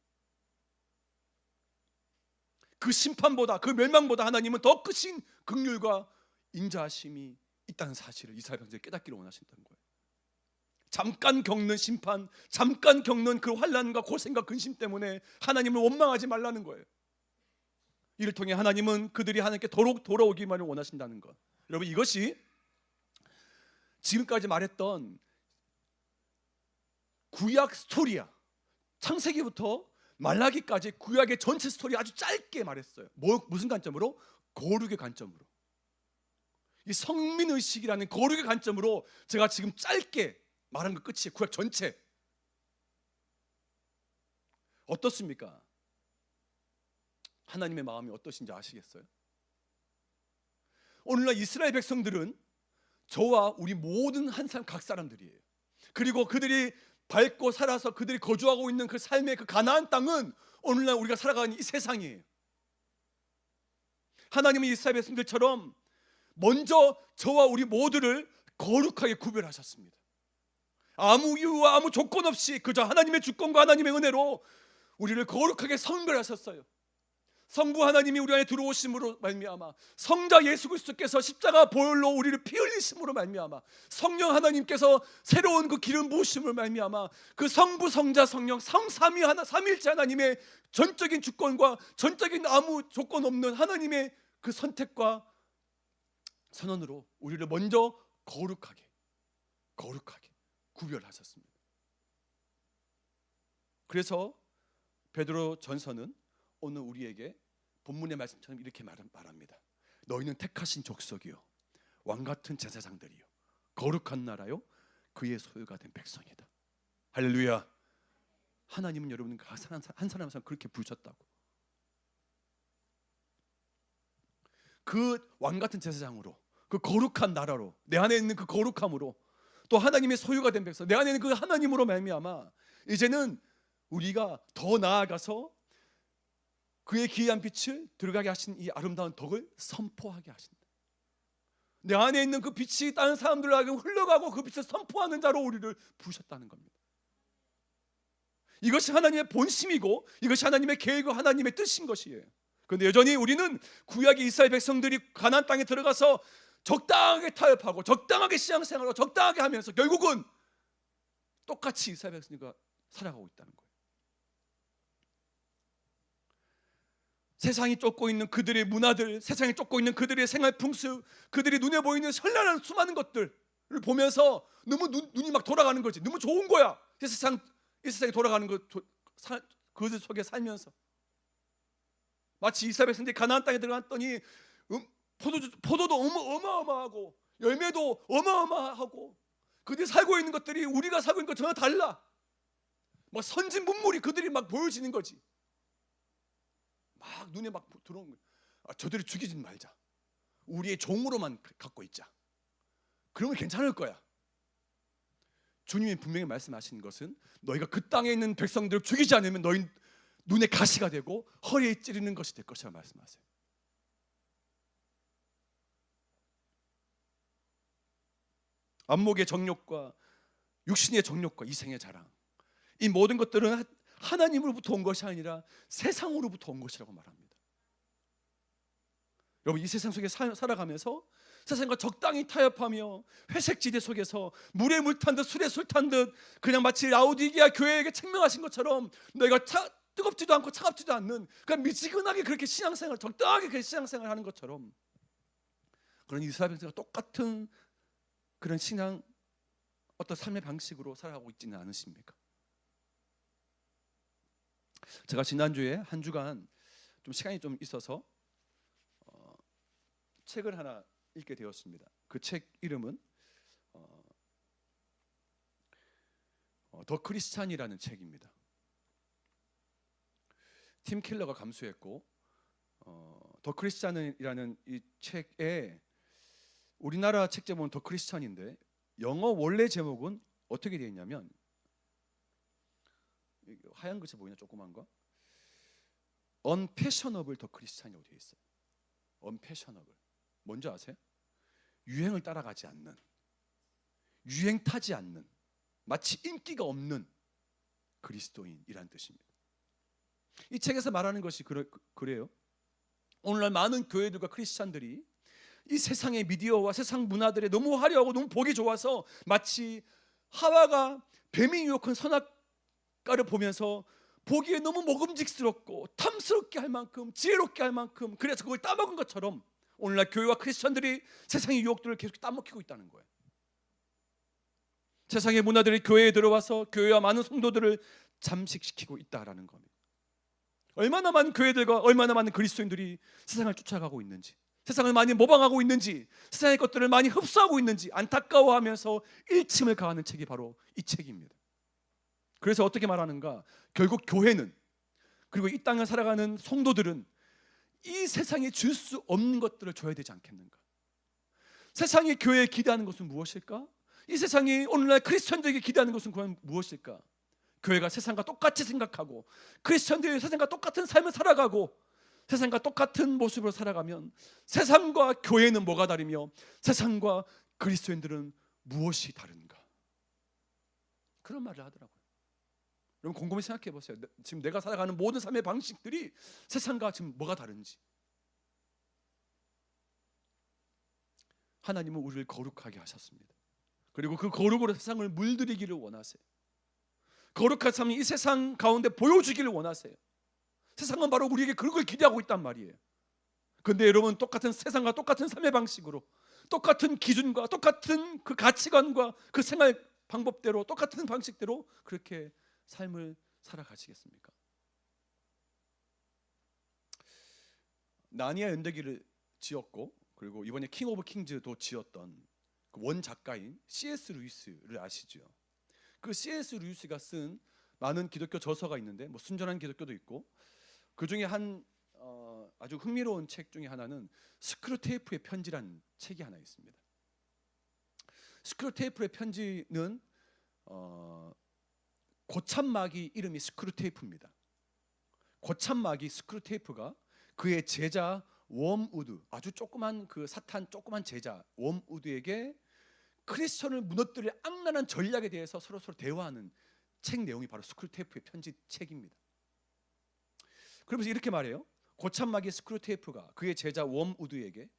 그 심판보다, 그 멸망보다 하나님은 더 크신 긍휼과 인자하심이 있다는 사실을 이스라엘 백성들이 깨닫기를 원하신다는 거예요. 잠깐 겪는 심판, 잠깐 겪는 그 환난과 고생과 근심 때문에 하나님을 원망하지 말라는 거예요. 이를 통해 하나님은 그들이 하나님께 돌아오기만을 원하신다는 것. 여러분, 이것이 지금까지 말했던 구약 스토리야. 창세기부터 말라기까지 구약의 전체 스토리 아주 짧게 말했어요. 무슨 관점으로? 거룩의 관점으로. 이 성민의식이라는 거룩의 관점으로 제가 지금 짧게 말한 것 끝이에요. 구약 전체. 어떻습니까? 하나님의 마음이 어떠신지 아시겠어요? 오늘날 이스라엘 백성들은 저와 우리 모든 한 사람 각 사람들이에요. 그리고 그들이 밟고 살아서 그들이 거주하고 있는 그 삶의 그 가나안 땅은 오늘날 우리가 살아가는 이 세상이에요. 하나님은 이스라엘 백성들처럼 먼저 저와 우리 모두를 거룩하게 구별하셨습니다. 아무 이유와 아무 조건 없이 그저 하나님의 주권과 하나님의 은혜로 우리를 거룩하게 성별하셨어요. 성부 하나님이 우리 안에 들어오심으로 말미암아, 성자 예수 그리스도께서 십자가 보혈로 우리를 피 흘리심으로 말미암아, 성령 하나님께서 새로운 그 기름 부으심으로 말미암아, 그 성부 성자 성령 성삼위 하나 삼일째 하나님의 전적인 주권과 전적인 아무 조건 없는 하나님의 그 선택과 선언으로 우리를 먼저 거룩하게 구별하셨습니다. 그래서 베드로 전서는 오늘 우리에게 본문의 말씀처럼 이렇게 말합니다. 너희는 택하신 족속이요 왕같은 제사장들이요 거룩한 나라요 그의 소유가 된 백성이다. 할렐루야. 하나님은 여러분 한 사람 그렇게 부르셨다고. 그 왕같은 제사장으로, 그 거룩한 나라로, 내 안에 있는 그 거룩함으로, 또 하나님의 소유가 된 백성, 내 안에 있는 그 하나님으로 말미암아 이제는 우리가 더 나아가서 그의 기이한 빛을 들어가게 하신 이 아름다운 덕을 선포하게 하신다. 내 안에 있는 그 빛이 다른 사람들에게 흘러가고 그 빛을 선포하는 자로 우리를 부르셨다는 겁니다. 이것이 하나님의 본심이고 이것이 하나님의 계획이고 하나님의 뜻인 것이에요. 그런데 여전히 우리는 구약의 이스라엘 백성들이 가나안 땅에 들어가서 적당하게 타협하고 적당하게 신앙생활하고 적당하게 하면서 결국은 똑같이 이스라엘 백성들과 살아가고 있다는 거예요. 세상이 쫓고 있는 그들의 문화들, 세상이 쫓고 있는 그들의 생활 풍습, 그들이 눈에 보이는 현란한 수많은 것들을 보면서 너무 눈이 막 돌아가는 거지. 너무 좋은 거야. 이 세상이 돌아가는 그들 속에 살면서 마치 이스라엘 백성들이 가나안 땅에 들어갔더니 포도도 어마어마하고 열매도 어마어마하고 그들이 살고 있는 것들이 우리가 살고 있는 것과 전혀 달라. 막 선진 문물이 그들이 막 보여지는 거지. 막 눈에 막 들어오는 거야. 저들이 죽이지 말자. 우리의 종으로만 갖고 있자. 그러면 괜찮을 거야. 주님이 분명히 말씀하신 것은 너희가 그 땅에 있는 백성들을 죽이지 않으면 너희 눈에 가시가 되고 허리에 찌르는 것이 될 것이라 말씀하세요. 안목의 정욕과 육신의 정욕과 이생의 자랑, 이 모든 것들은 하나님으로부터 온 것이 아니라 세상으로부터 온 것이라고 말합니다. 여러분, 이 세상 속에 살아가면서 세상과 적당히 타협하며 회색지대 속에서 물에 물 탄 듯 술에 술 탄 듯 그냥 마치 라오디게아 교회에게 책명하신 것처럼 너희가 뜨겁지도 않고 차갑지도 않는 그냥 미지근하게 그렇게 신앙생활, 적당하게 그렇게 신앙생활 하는 것처럼 그런 이스라엘 백성과 똑같은 그런 신앙, 어떤 삶의 방식으로 살아가고 있지는 않으십니까? 제가 지난주에 한 주간 좀 시간이 좀 있어서 책을 하나 읽게 되었습니다. 그 책 이름은 더 크리스찬이라는 책입니다. 팀 켈러가 감수했고 더 크리스찬이라는 이 책에 우리나라 책 제목은 더 크리스찬인데 영어 원래 제목은 어떻게 되어 있냐면 하얀 글씨 보이나 조그만 거? Unfashionable 더 크리스찬이라고 되어 있어요. Unfashionable. 뭔지 아세요? 유행을 따라가지 않는, 유행 타지 않는, 마치 인기가 없는 그리스도인이란 뜻입니다. 이 책에서 말하는 것이 그래요. 오늘날 많은 교회들과 크리스찬들이 이 세상의 미디어와 세상 문화들에 너무 화려하고 너무 보기 좋아서 마치 하와가 뱀이 유혹한 선악과를 보면서 보기에 너무 먹음직스럽고 탐스럽게 할 만큼 지혜롭게 할 만큼 그래서 그걸 따먹은 것처럼 오늘날 교회와 크리스찬들이 세상의 유혹들을 계속 따먹히고 있다는 거예요. 세상의 문화들이 교회에 들어와서 교회와 많은 성도들을 잠식시키고 있다라는 겁니다. 얼마나 많은 교회들과 얼마나 많은 그리스도인들이 세상을 쫓아가고 있는지, 세상을 많이 모방하고 있는지, 세상의 것들을 많이 흡수하고 있는지 안타까워하면서 일침을 가하는 책이 바로 이 책입니다. 그래서 어떻게 말하는가? 결국 교회는, 그리고 이 땅을 살아가는 성도들은 이 세상에 줄 수 없는 것들을 줘야 되지 않겠는가? 세상이 교회에 기대하는 것은 무엇일까? 이 세상이 오늘날 크리스천들에게 기대하는 것은 과연 무엇일까? 교회가 세상과 똑같이 생각하고 크리스천들이 세상과 똑같은 삶을 살아가고 세상과 똑같은 모습으로 살아가면 세상과 교회는 뭐가 다르며 세상과 그리스도인들은 무엇이 다른가? 그런 말을 하더라고요. 여러분 곰곰이 생각해 보세요. 지금 내가 살아가는 모든 삶의 방식들이 세상과 지금 뭐가 다른지. 하나님은 우리를 거룩하게 하셨습니다. 그리고 그 거룩으로 세상을 물들이기를 원하세요. 거룩한 삶이 이 세상 가운데 보여주기를 원하세요. 세상은 바로 우리에게 그걸 기대하고 있단 말이에요. 그런데 여러분 똑같은 세상과 똑같은 삶의 방식으로 똑같은 기준과 똑같은 그 가치관과 그 생활 방법대로 똑같은 방식대로 그렇게 삶을 살아가시겠습니까? 나니아 연대기를 지었고 그리고 이번에 킹 오브 킹즈도 지었던 그 원 작가인 C.S. 루이스를 아시죠? 그 C.S. 루이스가 쓴 많은 기독교 저서가 있는데 뭐 순전한 기독교도 있고 그 중에 한 아주 흥미로운 책 중에 하나는 스크루테이프의 편지라는 책이 하나 있습니다. 스크루테이프의 편지는 고참마귀 이름이 스크루테이프입니다. 고참마귀 스크루테이프가 그의 제자 웜우드, 아주 조그만 그 사탄 조그만 제자 웜우드에게 크리스천을 무너뜨릴 악랄한 전략에 대해서 서로 대화하는 책 내용이 바로 스크루테이프의 편지 책입니다. 그러면서 이렇게 말해요. 고참마귀 스크루테이프가 그의 제자 웜우드에게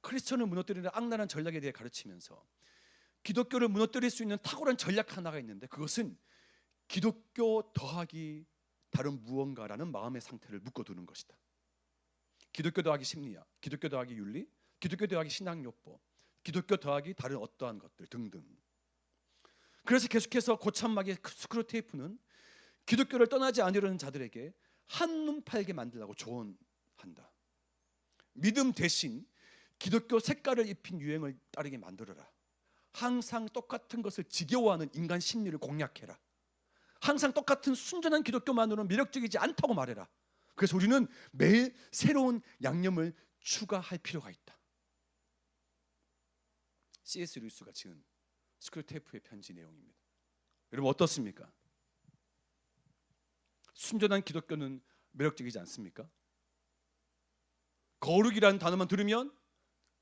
크리스천을 무너뜨리는 악랄한 전략에 대해 가르치면서 기독교를 무너뜨릴 수 있는 탁월한 전략 하나가 있는데 그것은 기독교 더하기 다른 무언가라는 마음의 상태를 묶어두는 것이다. 기독교 더하기 심리학, 기독교 더하기 윤리, 기독교 더하기 신앙요법, 기독교 더하기 다른 어떠한 것들 등등. 그래서 계속해서 고참마귀 스크루테이프는 기독교를 떠나지 않으려는 자들에게 한눈 팔게 만들라고 조언한다. 믿음 대신 기독교 색깔을 입힌 유행을 따르게 만들어라. 항상 똑같은 것을 지겨워하는 인간 심리를 공략해라. 항상 똑같은 순전한 기독교만으로는 매력적이지 않다고 말해라. 그래서 우리는 매일 새로운 양념을 추가할 필요가 있다. C.S. 루이스가 지은 스크루테이프의 편지 내용입니다. 여러분 어떻습니까? 순전한 기독교는 매력적이지 않습니까? 거룩이라는 단어만 들으면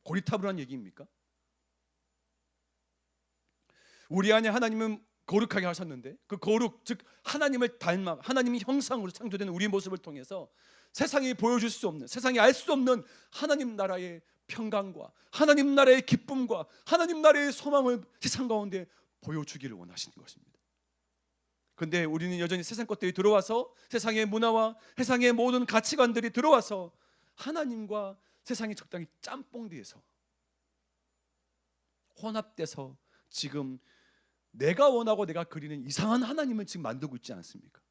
고리타분한 얘기입니까? 우리 안에 하나님은 거룩하게 하셨는데 그 거룩, 즉 하나님을 닮아 하나님의 형상으로 창조된 우리의 모습을 통해서 세상이 보여줄 수 없는, 세상이 알 수 없는 하나님 나라의 평강과 하나님 나라의 기쁨과 하나님 나라의 소망을 세상 가운데 보여주기를 원하시는 것입니다. 그런데 우리는 여전히 세상 것들이 들어와서 세상의 문화와 세상의 모든 가치관들이 들어와서 하나님과 세상이 적당히 짬뽕돼서 혼합돼서 지금 내가 원하고 내가 그리는 이상한 하나님을 지금 만들고 있지 않습니까?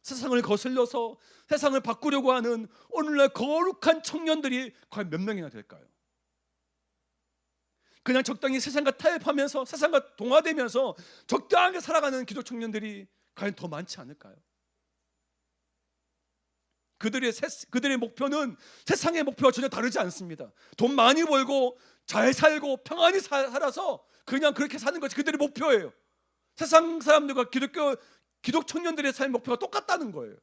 세상을 거슬려서 세상을 바꾸려고 하는 오늘날 거룩한 청년들이 과연 몇 명이나 될까요? 그냥 적당히 세상과 타협하면서 세상과 동화되면서 적당하게 살아가는 기독 청년들이 과연 더 많지 않을까요? 그들의 목표는 세상의 목표와 전혀 다르지 않습니다. 돈 많이 벌고 잘 살고 평안히 살아서 그냥 그렇게 사는 것이 그들의 목표예요. 세상 사람들과 기독 청년들의 삶의 목표가 똑같다는 거예요.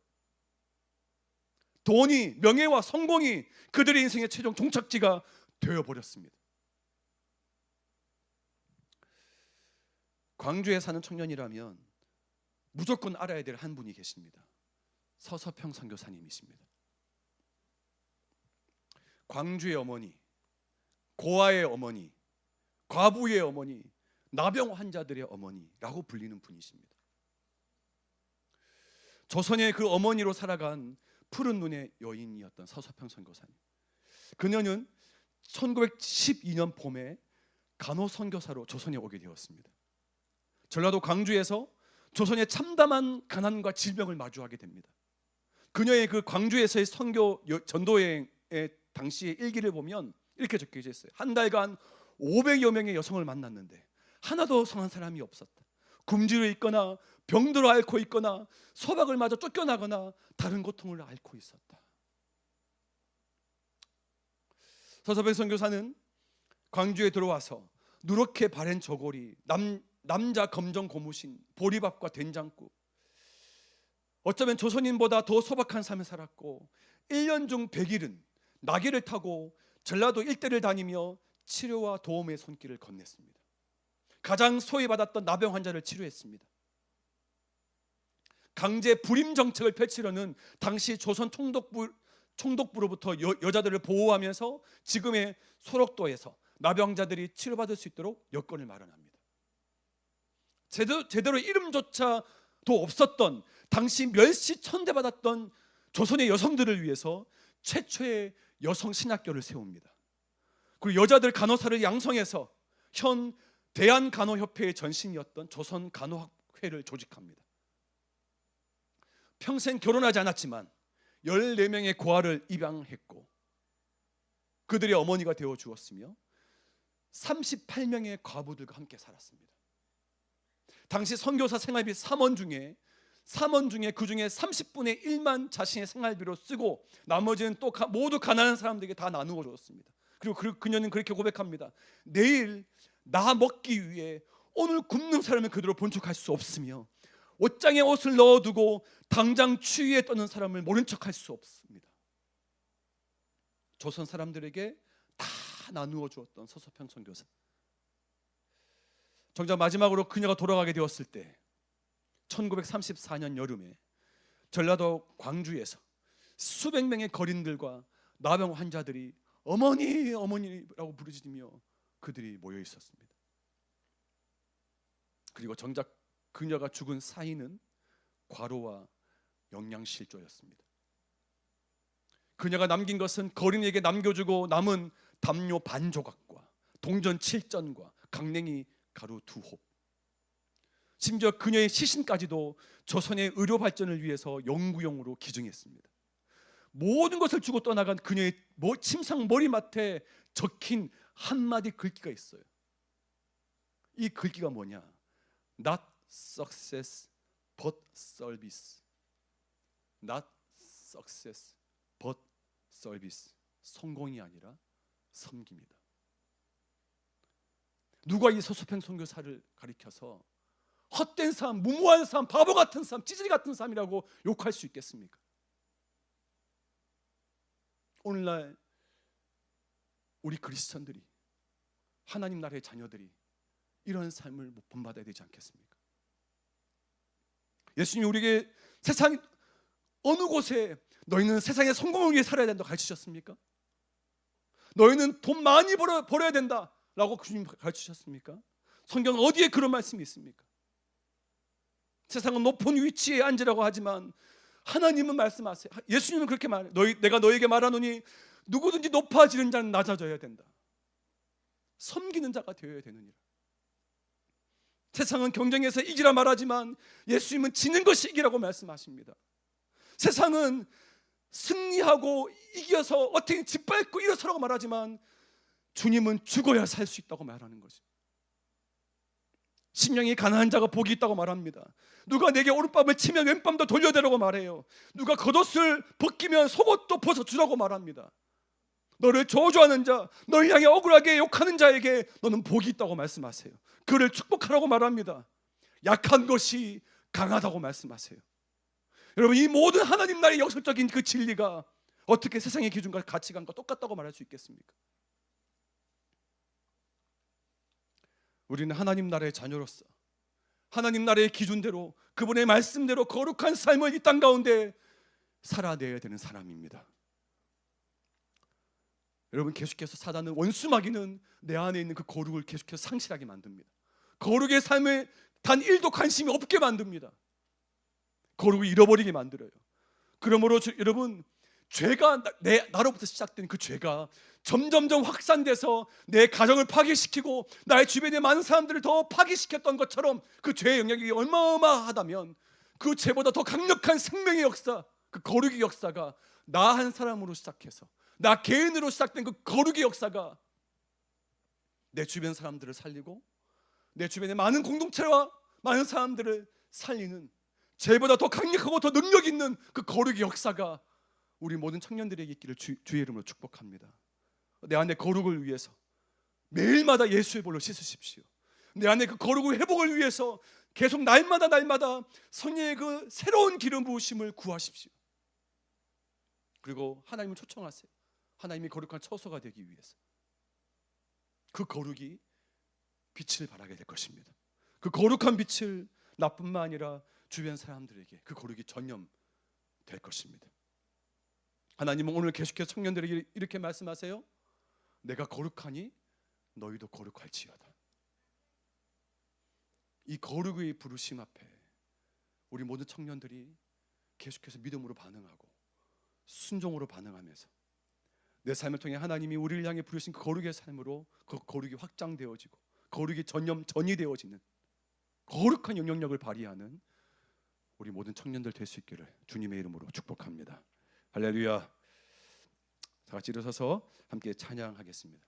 돈이, 명예와 성공이 그들의 인생의 최종 종착지가 되어버렸습니다. 광주에 사는 청년이라면 무조건 알아야 될 한 분이 계십니다. 서서평 선교사님이십니다. 광주의 어머니, 고아의 어머니, 과부의 어머니, 나병 환자들의 어머니라고 불리는 분이십니다. 조선의 그 어머니로 살아간 푸른 눈의 여인이었던 서서평 선교사님. 그녀는 1912년 봄에 간호선교사로 조선에 오게 되었습니다. 전라도 광주에서 조선의 참담한 가난과 질병을 마주하게 됩니다. 그녀의 그 광주에서의 선교 전도여행의 당시의 일기를 보면 이렇게 적혀져 있어요. 한 달간 500여 명의 여성을 만났는데 하나도 성한 사람이 없었다. 굶주려 있거나 병들어 앓고 있거나 소박을 맞아 쫓겨나거나 다른 고통을 앓고 있었다. 서서병 선교사는 광주에 들어와서 누렇게 바랜 저고리, 남자 검정 고무신, 보리밥과 된장국, 어쩌면 조선인보다 더 소박한 삶을 살았고 1년 중 100일은 나귀를 타고 전라도 일대를 다니며 치료와 도움의 손길을 건넸습니다. 가장 소외받았던 나병 환자를 치료했습니다. 강제 불임 정책을 펼치려는 당시 조선 총독부로부터 여자들을 보호하면서 지금의 소록도에서 나병자들이 치료받을 수 있도록 여건을 마련합니다. 제대로 이름조차도 없었던 당시 멸시 천대받았던 조선의 여성들을 위해서 최초의 여성 신학교를 세웁니다. 그리고 여자들 간호사를 양성해서 현 대한간호협회의 전신이었던 조선간호학회를 조직합니다. 평생 결혼하지 않았지만 14명의 고아를 입양했고 그들의 어머니가 되어 주었으며 38명의 과부들과 함께 살았습니다. 당시 선교사 생활비 3원 중에 그 중에 30분의 1만 자신의 생활비로 쓰고 나머지는 또 모두 가난한 사람들에게 다 나누어 줬습니다. 그리고 그녀는 그렇게 고백합니다. 내일 나 먹기 위해 오늘 굶는 사람을 그대로 본 척할 수 없으며 옷장에 옷을 넣어두고 당장 추위에 떠는 사람을 모른 척할 수 없습니다. 조선 사람들에게 다 나누어 주었던 서서평 선교사. 정작 마지막으로 그녀가 돌아가게 되었을 때 1934년 여름에 전라도 광주에서 수백 명의 거린들과 나병 환자들이 어머니 어머니라고 부르짖으며 그들이 모여 있었습니다. 그리고 정작 그녀가 죽은 사인은 과로와 영양실조였습니다. 그녀가 남긴 것은 거린에게 남겨주고 남은 담요 반 조각과 동전 7전과 강냉이 가루 2홉, 심지어 그녀의 시신까지도 조선의 의료 발전을 위해서 연구용으로 기증했습니다. 모든 것을 주고 떠나간 그녀의 침상 머리맡에 적힌 한마디 글귀가 있어요. 이 글귀가 뭐냐? Not success but service. Not success but service. 성공이 아니라 섬깁니다. 누가 이 서서평 선교사를 가리켜서 헛된 삶, 무모한 삶, 바보 같은 삶, 찌질이 같은 삶이라고 욕할 수 있겠습니까? 오늘날 우리 그리스천들이, 하나님 나라의 자녀들이 이런 삶을 본받아야 되지 않겠습니까? 예수님이 우리에게 세상 어느 곳에 너희는 세상의 성공을 위해 살아야 된다고 가르치셨습니까? 너희는 돈 많이 벌어야 된다라고 주님 가르치셨습니까? 성경 어디에 그런 말씀이 있습니까? 세상은 높은 위치에 앉으라고 하지만 하나님은 말씀하세요. 예수님은 그렇게 말해요. 내가 너에게 말하노니 누구든지 높아지는 자는 낮아져야 된다. 섬기는 자가 되어야 되느니라. 세상은 경쟁에서 이기라 말하지만 예수님은 지는 것이 이기라고 말씀하십니다. 세상은 승리하고 이겨서 어떻게 짓밟고 일어서라고 말하지만 주님은 죽어야 살 수 있다고 말하는 것입니다. 심령이 가난한 자가 복이 있다고 말합니다. 누가 내게 오른밤을 치면 왼밤도 돌려대라고 말해요. 누가 겉옷을 벗기면 속옷도 벗어주라고 말합니다. 너를 저주하는 자, 너를 향해 억울하게 욕하는 자에게 너는 복이 있다고 말씀하세요. 그를 축복하라고 말합니다. 약한 것이 강하다고 말씀하세요. 여러분, 이 모든 하나님 나라의 역설적인 그 진리가 어떻게 세상의 기준과 가치관과 똑같다고 말할 수 있겠습니까? 우리는 하나님 나라의 자녀로서 하나님 나라의 기준대로 그분의 말씀대로 거룩한 삶을 이 땅 가운데 살아내야 되는 사람입니다. 여러분, 계속해서 사단은, 원수마귀는 내 안에 있는 그 거룩을 계속해서 상실하게 만듭니다. 거룩의 삶에 단 1도 관심이 없게 만듭니다. 거룩을 잃어버리게 만들어요. 그러므로 여러분, 죄가 나로부터 시작된 그 죄가 점점점 확산돼서 내 가정을 파괴시키고 나의 주변의 많은 사람들을 더 파괴시켰던 것처럼 그 죄의 영향이 어마어마하다면 그 죄보다 더 강력한 생명의 역사, 그 거룩의 역사가 나 한 사람으로 시작해서 나 개인으로 시작된 그 거룩의 역사가 내 주변 사람들을 살리고 내 주변의 많은 공동체와 많은 사람들을 살리는, 죄보다 더 강력하고 더 능력 있는 그 거룩의 역사가 우리 모든 청년들에게 있기를 주의 이름으로 축복합니다. 내 안에 거룩을 위해서 매일마다 예수의 볼로 씻으십시오. 내 안에 그 거룩의 회복을 위해서 계속 날마다 성령의 그 새로운 기름 부으심을 구하십시오. 그리고 하나님을 초청하세요. 하나님이 거룩한 처소가 되기 위해서. 그 거룩이 빛을 발하게 될 것입니다. 그 거룩한 빛을 나뿐만 아니라 주변 사람들에게 그 거룩이 전염될 것입니다. 하나님은 오늘 계속해서 청년들에게 이렇게 말씀하세요. 내가 거룩하니 너희도 거룩할지어다. 이 거룩의 부르심 앞에 우리 모든 청년들이 계속해서 믿음으로 반응하고 순종으로 반응하면서 내 삶을 통해 하나님이 우리를 향해 부르신 그 거룩의 삶으로 그 거룩이 확장되어지고 거룩이 전이 되어지는 거룩한 영향력을 발휘하는 우리 모든 청년들 될 수 있기를 주님의 이름으로 축복합니다. 할렐루야. 다 같이 일어서서 함께 찬양하겠습니다.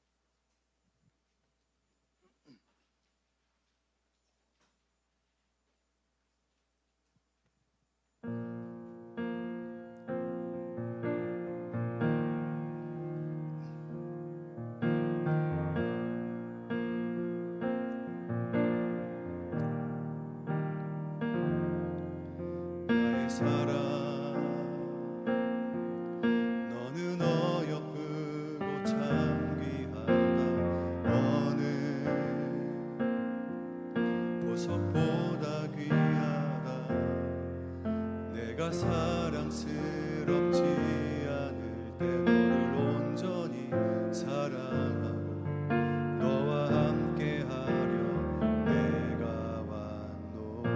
나의 사랑 너는 어여쁘고 참 귀하다. 어느 보석보다 귀하다. 내가 사랑스럽지 않을 때 너를 온전히 사랑하고 너와 함께하려 내가 왔노라.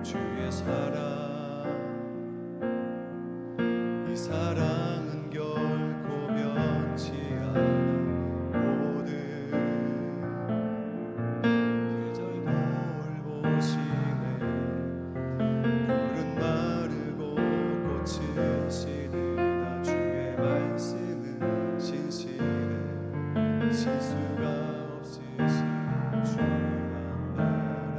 주의 사랑 이 사랑은 결코 변치 않아. 모든 계절 돌보시네. 푸른 마르고 꽃은 시리다. 주의 말씀은 신실해. 실수가 없으신 주만 바라.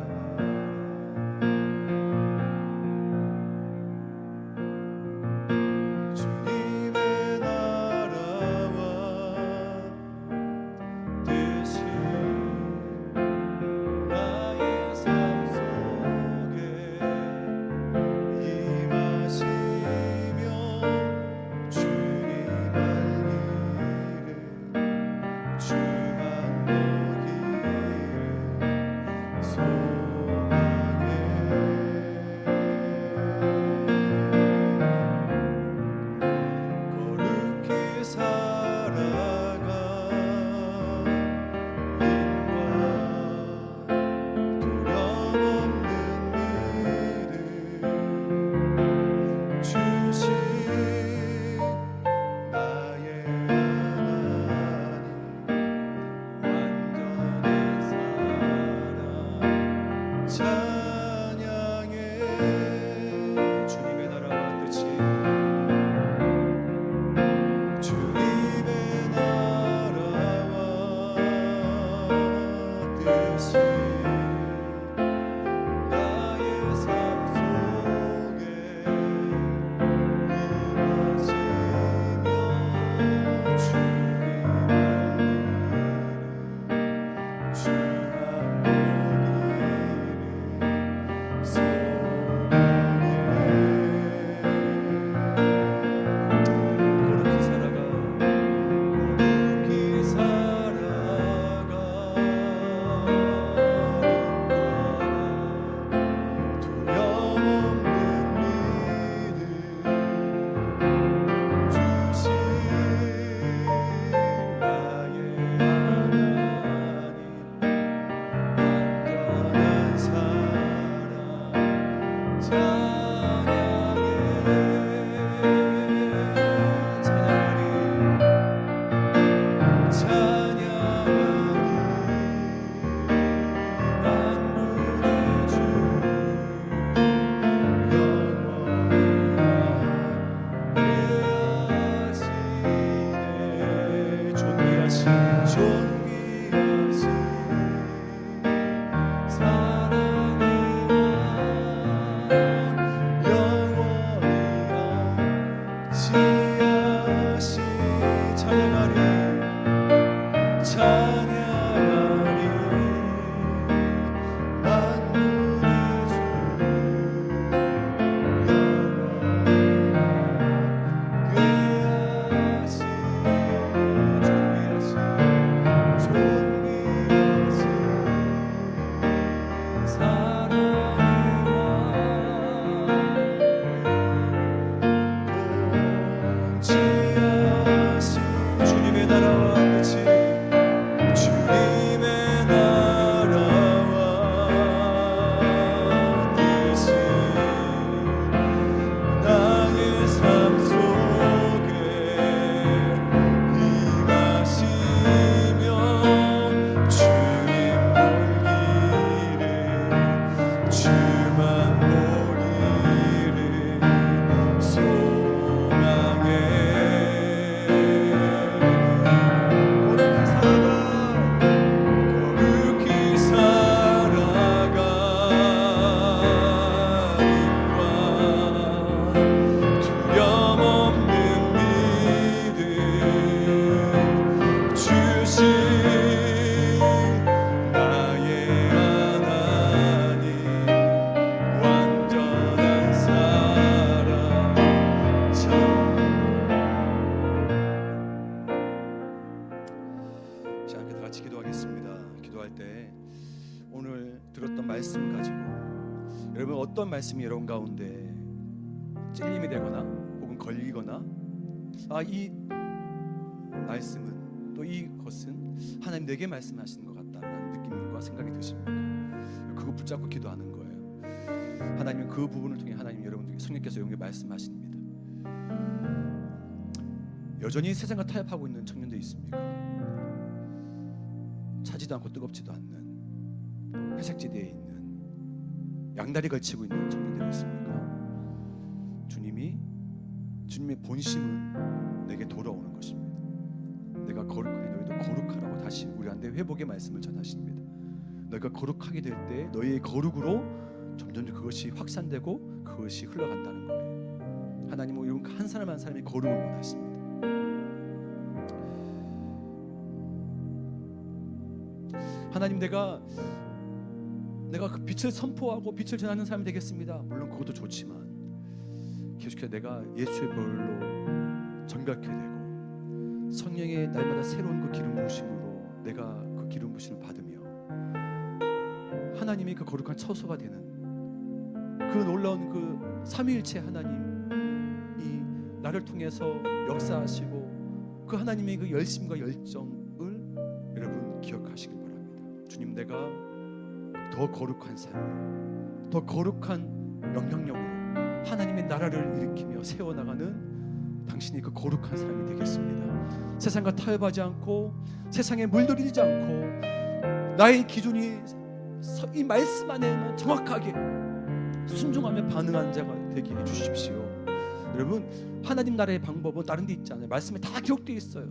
여러분 어떤 말씀이 여러분 가운데 찔림이 되거나 혹은 걸리거나 이 말씀은 또 이것은 하나님 내게 말씀하시는 것 같다는 느낌과 생각이 드십니까? 그거 붙잡고 기도하는 거예요. 하나님은 그 부분을 통해 하나님 여러분들에게 성령께서 여러분에게 말씀하십니다. 여전히 세상과 타협하고 있는 청년들 있습니까? 차지도 않고 뜨겁지도 않는 회색지대에 있는 양다리 걸치고 있는 청년들이 있습니까? 주님의 본심은 내게 돌아오는 것입니다. 내가 거룩하니 너희도 거룩하라고 다시 우리한테 회복의 말씀을 전하십니다. 너희가 거룩하게 될 때 너희의 거룩으로 점점 그것이 확산되고 그것이 흘러간다는 거예요. 하나님은 이런 한 사람 한 사람의 거룩을 원하십니다. 하나님 내가 그 빛을 선포하고 빛을 전하는 사람이 되겠습니다. 물론 그것도 좋지만 계속해서 내가 예수의 보혈로 정결케 되고 성령의 날마다 새로운 그 기름 부으심으로 내가 그 기름 부으심을 받으며 하나님의 그 거룩한 처소가 되는 그 놀라운 그 삼위일체 하나님이 나를 통해서 역사하시고 그 하나님의 그 열심과 열정을 여러분 기억하시길 바랍니다. 주님 내가 더 거룩한 삶, 더 거룩한 영향력으로 하나님의 나라를 일으키며 세워나가는 당신이 그 거룩한 사람이 되겠습니다. 세상과 타협하지 않고 세상에 물들이지 않고 나의 기준이 이 말씀 안에만 정확하게 순종하며 반응하는 자가 되게 해주십시오. 여러분 하나님 나라의 방법은 다른 데 있지 않아요. 말씀에 다 기록되어 있어요.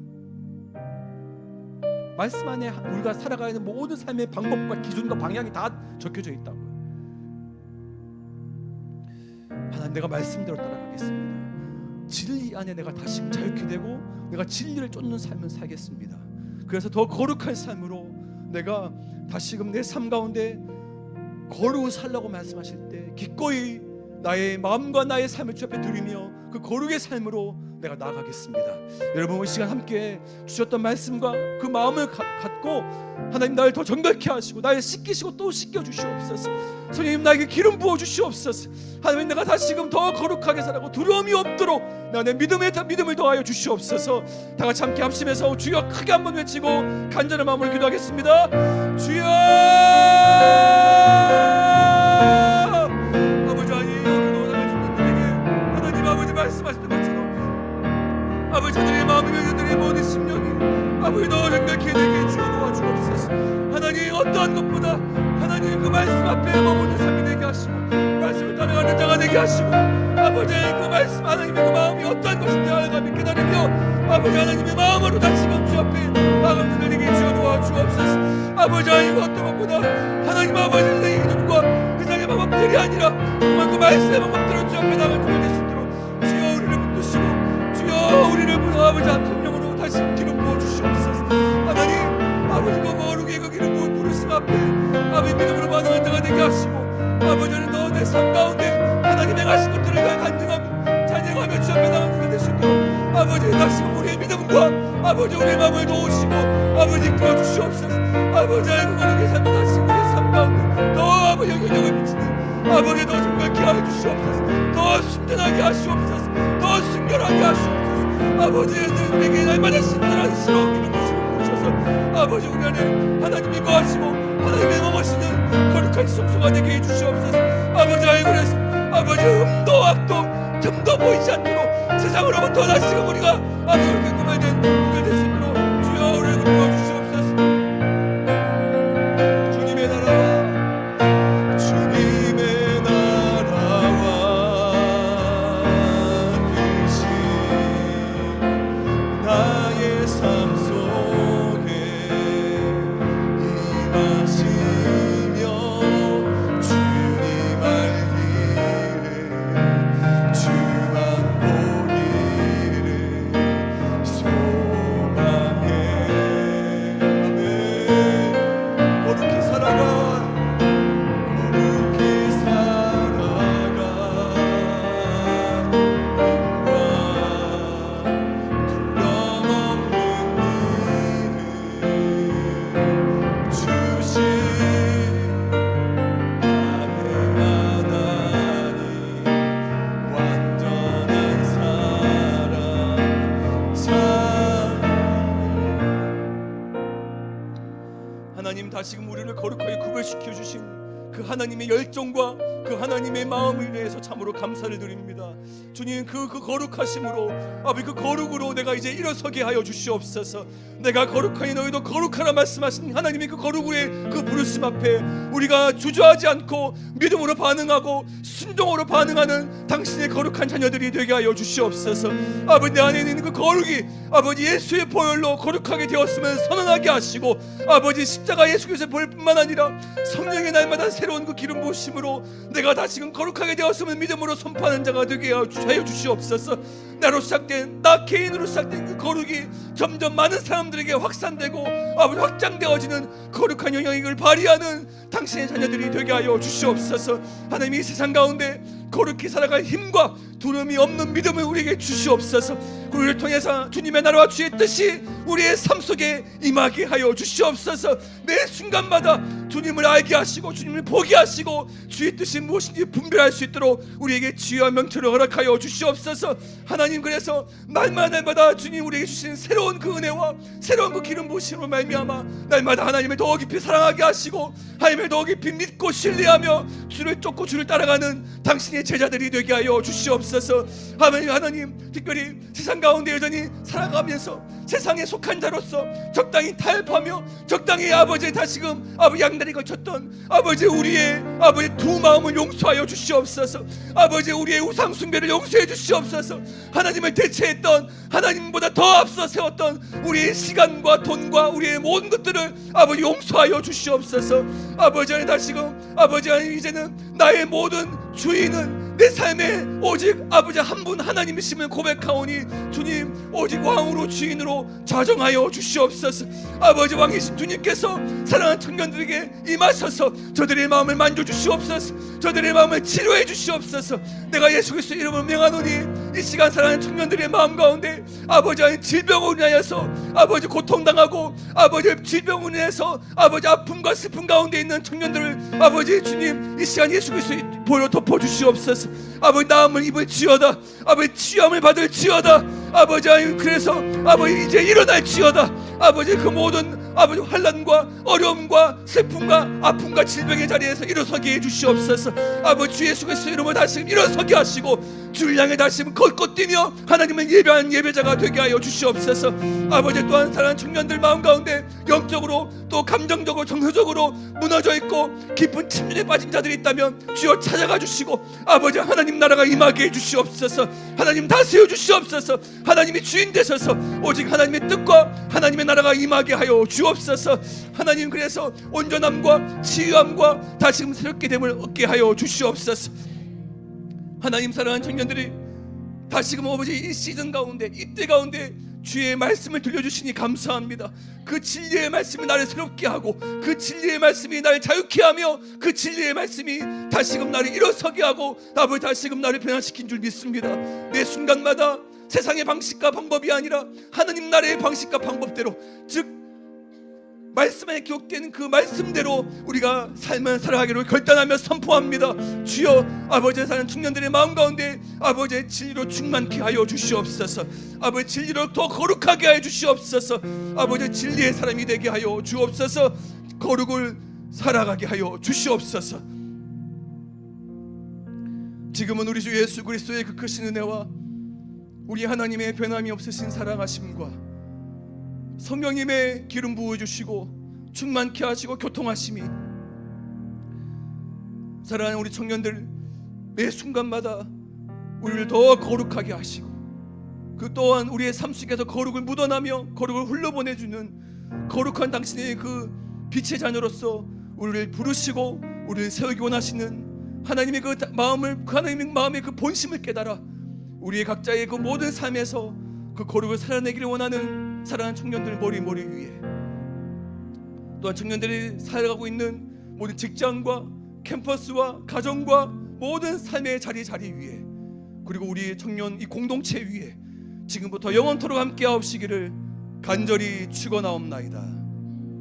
말씀 안에 우리가 살아가는 모든 삶의 방법과 기준과 방향이 다 적혀져 있다고요. 하나님 내가 말씀대로 따라가겠습니다. 진리 안에 내가 다시 자유케 되고 내가 진리를 쫓는 삶을 살겠습니다. 그래서 더 거룩한 삶으로 내가 다시금 내 삶 가운데 거룩을 살라고 말씀하실 때 기꺼이 나의 마음과 나의 삶을 주 앞에 드리며 그 거룩의 삶으로 내가 나아가겠습니다. 여러분 이 시간 함께 주셨던 말씀과 그 마음을 갖고 하나님 나를 더 정결케 하시고 나를 씻기시고 또 씻겨주시옵소서. 성령님 나에게 기름 부어주시옵소서. 하나님 내가 다시금 더 거룩하게 살고 두려움이 없도록 내 믿음을 더하여 주시옵소서. 다 같이 함께 합심해서 주여 크게 한번 외치고 간절한 마음으로 기도하겠습니다. 주여 아버지 오늘도 하나님 아버지 말씀하셨던 것처럼 아버지 저들의 마음이 저들의 모든 심령이 아버지 더 정결케 되게 주여 도와주옵소서. 하나님 어떠한 것보다 하나님 그 말씀 앞에 머무는 삶이 되게 하시고 말씀을 따라가는 자가 되게 하시고 아버지 그 말씀 하나님의 그 마음이 어떠한 것인지 알아가며 깨달으며 아버지 하나님의 마음으로 다시금 주 앞에 마음을 드리게 주여 도와주옵소서. 아버지 하나님 어떤 것보다 하나님 아버지 세상의 기준과 세상의 방법들이 아니라 정말 그 말씀의 방법대로 주 앞에 나갈 수 있도록 주여 우리를 붙드시고 주여 우리를 아버지 한 명으로 다시 기름 부어주시옵소서. 하나님 아버지 그 거룩의 그 기름 부은 부르심 앞에 아버지 믿음으로 반응한 자가 되게 하시고 아버지는 너 내 삶 가운데 하나님 행하신 것들을 간증하며 찬양하며 주 앞에 나가는 될 수 있도록 아버지 다시 우리의 믿음과 아버지 우리의 마음을 도우시고 아버지 이끌어 주시옵소서. 아버지 알고 거룩의 삶을 다시 우리의 삶 가운데 더 아버지 영향력을 미치는 아버지 더 정결케 하여 주시옵소서. 더 순전하게 하시옵소서. 더 순결하게 하시옵소서. 아버지 우리에게 날마다 신선한 시러운 기름 부으심을 부으셔서 아버지 우리 안에 하나님이 거하시고 하나님의 머무시는 거룩한 성소가 되게 해주시옵소서. 아버지 그래서 아버지 흠도 악도 틈도 보이지 않도록 세상으로부터 다시금 우리가 아버지 그렇게 구별된 우리가 될 수 있도록 주여 우리를 도와주시옵소서. 주님의 나라와 주님의 나라와 뜻이 나의 삶 속에 임하시며 주님 알기를 주만 보기를 소망 다시금 우리를 거룩하게 구별시켜 주신 그 하나님의 열정과 그 하나님의 마음을 위해서 참으로 감사를 드립니다. 주님, 그 거룩하심으로, 아버지 그 거룩으로 내가 이제 일어서게 하여 주시옵소서. 내가 거룩하니 너희도 거룩하라 말씀하신 하나님의 그 거룩의 그 부르심 앞에 우리가 주저하지 않고 믿음으로 반응하고 순종으로 반응하는 당신의 거룩한 자녀들이 되게 하여 주시옵소서. 아버지, 내 안에 있는 그 거룩이 아버지 예수의 보혈로 거룩하게 되었으면 선언하게 하시고, 아버지 십자가 예수 그리스도의 보혈뿐만 아니라 성령의 날마다 새로운 그 기름 부으심으로 내가 다시금 거룩하게 되었으면 믿음으로 선포하는 자가 되게 하여 주시옵소서. 나로 시작된, 나 개인으로 시작된 그 거룩이 점점 많은 사람들에게 확산되고 아버지 확장되어지는 거룩한 영향력을 발휘하는 당신의 자녀들이 되게 하여 주시옵소서. 하나님, 이 세상 가운데 거룩히 살아갈 힘과 두려움이 없는 믿음을 우리에게 주시옵소서. 우리를 통해서 주님의 나라와 주의 뜻이 우리의 삶 속에 임하게 하여 주시옵소서. 매 순간마다 주님을 알게 하시고 주님을 보게 하시고 주의 뜻이 무엇인지 분별할 수 있도록 우리에게 지혜와 명철을 허락하여 주시옵소서. 하나님, 그래서 날마다 주님 우리에게 주시는 새로운 그 은혜와 새로운 그 기름 부으심으로 말미암아 날마다 하나님을 더 깊이 사랑하게 하시고 하나님을 더 깊이 믿고 신뢰하며 주를 쫓고 주를 따라가는 당신의 제자들이 되게 하여 주시옵소서. 하나님, 특별히 세상 가운데 여전히 살아가면서 세상에 속한 자로서 적당히 타협하며 적당히 아버지 다시금 아버지 양다리 걸쳤던 아버지 우리의 아버지 두 마음을 용서하여 주시옵소서. 아버지 우리의 우상 숭배를 용서해 주시옵소서. 하나님을 대체했던, 하나님보다 더 앞서 세웠던 우리의 시간과 돈과 우리의 모든 것들을 아버지 용서하여 주시옵소서. 아버지 하나님, 다시금 아버지 하나님, 이제는 나의 모든 주인은 내 삶에 오직 아버지 한 분 하나님이심을 고백하오니 주님 오직 왕으로 주인으로 자정하여 주시옵소서. 아버지 왕이신 주님께서 사랑하는 청년들에게 임하셔서 저들의 마음을 만져주시옵소서. 저들의 마음을 치료해 주시옵소서. 내가 예수 그리스도 이름으로 명하노니 이 시간 사랑하는 청년들의 마음 가운데 아버지 하나님, 질병으로 인하여서 아버지 고통당하고 아버지 질병으로 인해서 아버지 아픔과 슬픔 가운데 있는 청년들을 아버지 주님 이 시간 예수 그리스도의 보혈로 덮어주시옵소서. 아버지 나음을 입을 지어다. 아버지 치유함을 받을 지어다. 아버지 하나님, 그래서 아버지 이제 일어날 지어다. 아버지 그 모든 아버지 환난과 어려움과 슬픔과 아픔과 질병의 자리에서 일어서게 해주시옵소서. 아버지 주 예수 그리스도의 이름으로 다시 일어서게 하시고 주를 향해 다시 걷고 뛰며 하나님을 예배하는 예배자가 되게 하여 주시옵소서. 아버지 또한 사랑하는 청년들 마음 가운데 영적으로 또 감정적으로 정서적으로 무너져 있고 깊은 침륜에 빠진 자들이 있다면 주여 찾아가 주시고 아버지 하나님 나라가 임하게 해주시옵소서. 하나님 다스려 주시옵소서. 하나님이 주인 되셔서 오직 하나님의 뜻과 하나님의 나라가 임하게 하여 주옵소서. 하나님, 그래서 온전함과 치유함과 다시금 새롭게 됨을 얻게 하여 주시옵소서. 하나님, 사랑하는 청년들이 다시금 아버지 이 시즌 가운데 이때 가운데 주의 말씀을 들려주시니 감사합니다. 그 진리의 말씀이 나를 새롭게 하고 그 진리의 말씀이 나를 자유케 하며 그 진리의 말씀이 다시금 나를 일어서게 하고 아버지 다시금 나를 변화시킨 줄 믿습니다. 내 순간마다 세상의 방식과 방법이 아니라 하나님 나라의 방식과 방법대로, 즉 말씀에 기록된 그 말씀대로 우리가 삶을 살아가기로 결단하며 선포합니다. 주여, 아버지의 사는 청년들의 마음 가운데 아버지의 진리로 충만케 하여 주시옵소서. 아버지 진리로 더 거룩하게 하여 주시옵소서. 아버지 진리의 사람이 되게 하여 주옵소서. 거룩을 살아가게 하여 주시옵소서. 지금은 우리 주 예수 그리스도의 그 크신 은혜와 우리 하나님의 변함이 없으신 사랑하심과 성령님의 기름 부어주시고 충만케 하시고 교통하심이 사랑하는 우리 청년들 매 순간마다 우리를 더 거룩하게 하시고 그 또한 우리의 삶 속에서 거룩을 묻어나며 거룩을 흘러보내주는 거룩한 당신의 그 빛의 자녀로서 우리를 부르시고 우리를 세우기 원하시는 하나님의 그 마음을, 그 하나님의 마음의 그 본심을 깨달아 우리의 각자의 그 모든 삶에서 그 거룩을 살아내기를 원하는 사랑하는 청년들 머리 위에, 또한 청년들이 살아가고 있는 모든 직장과 캠퍼스와 가정과 모든 삶의 자리 위에, 그리고 우리 청년 이 공동체 위에 지금부터 영원토록 함께 하옵시기를 간절히 축원하옵나이다.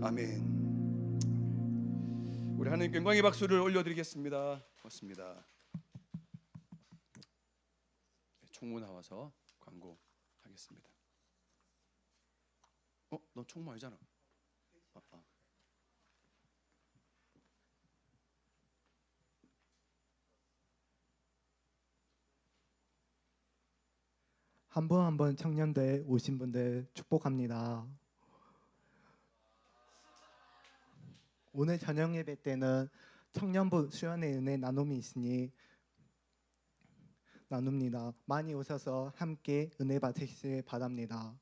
아멘. 우리 하나님 영광의 박수를 올려드리겠습니다. 고맙습니다. 총무 나와서 광고하겠습니다. 너 총무 아니잖아. 한 분 한 분 청년들 오신 분들 축복합니다. 오늘 저녁 예배 때는 청년부 수련의 은혜 나눔이 있으니 나눕니다. 많이 오셔서 함께 은혜 받으시길 바랍니다.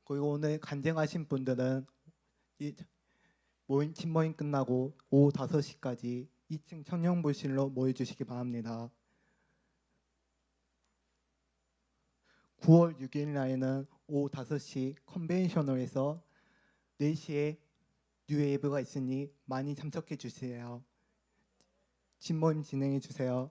그리고 오늘 간증하신 분들은 이 팀 모임 끝나고 오후 5시까지 2층 청년부실로 모여주시기 바랍니다. 9월 6일 날에는 오후 5시 컨벤셔널에서 4시에 뉴웨이브가 있으니 많이 참석해 주세요. 팀 모임 진행해 주세요.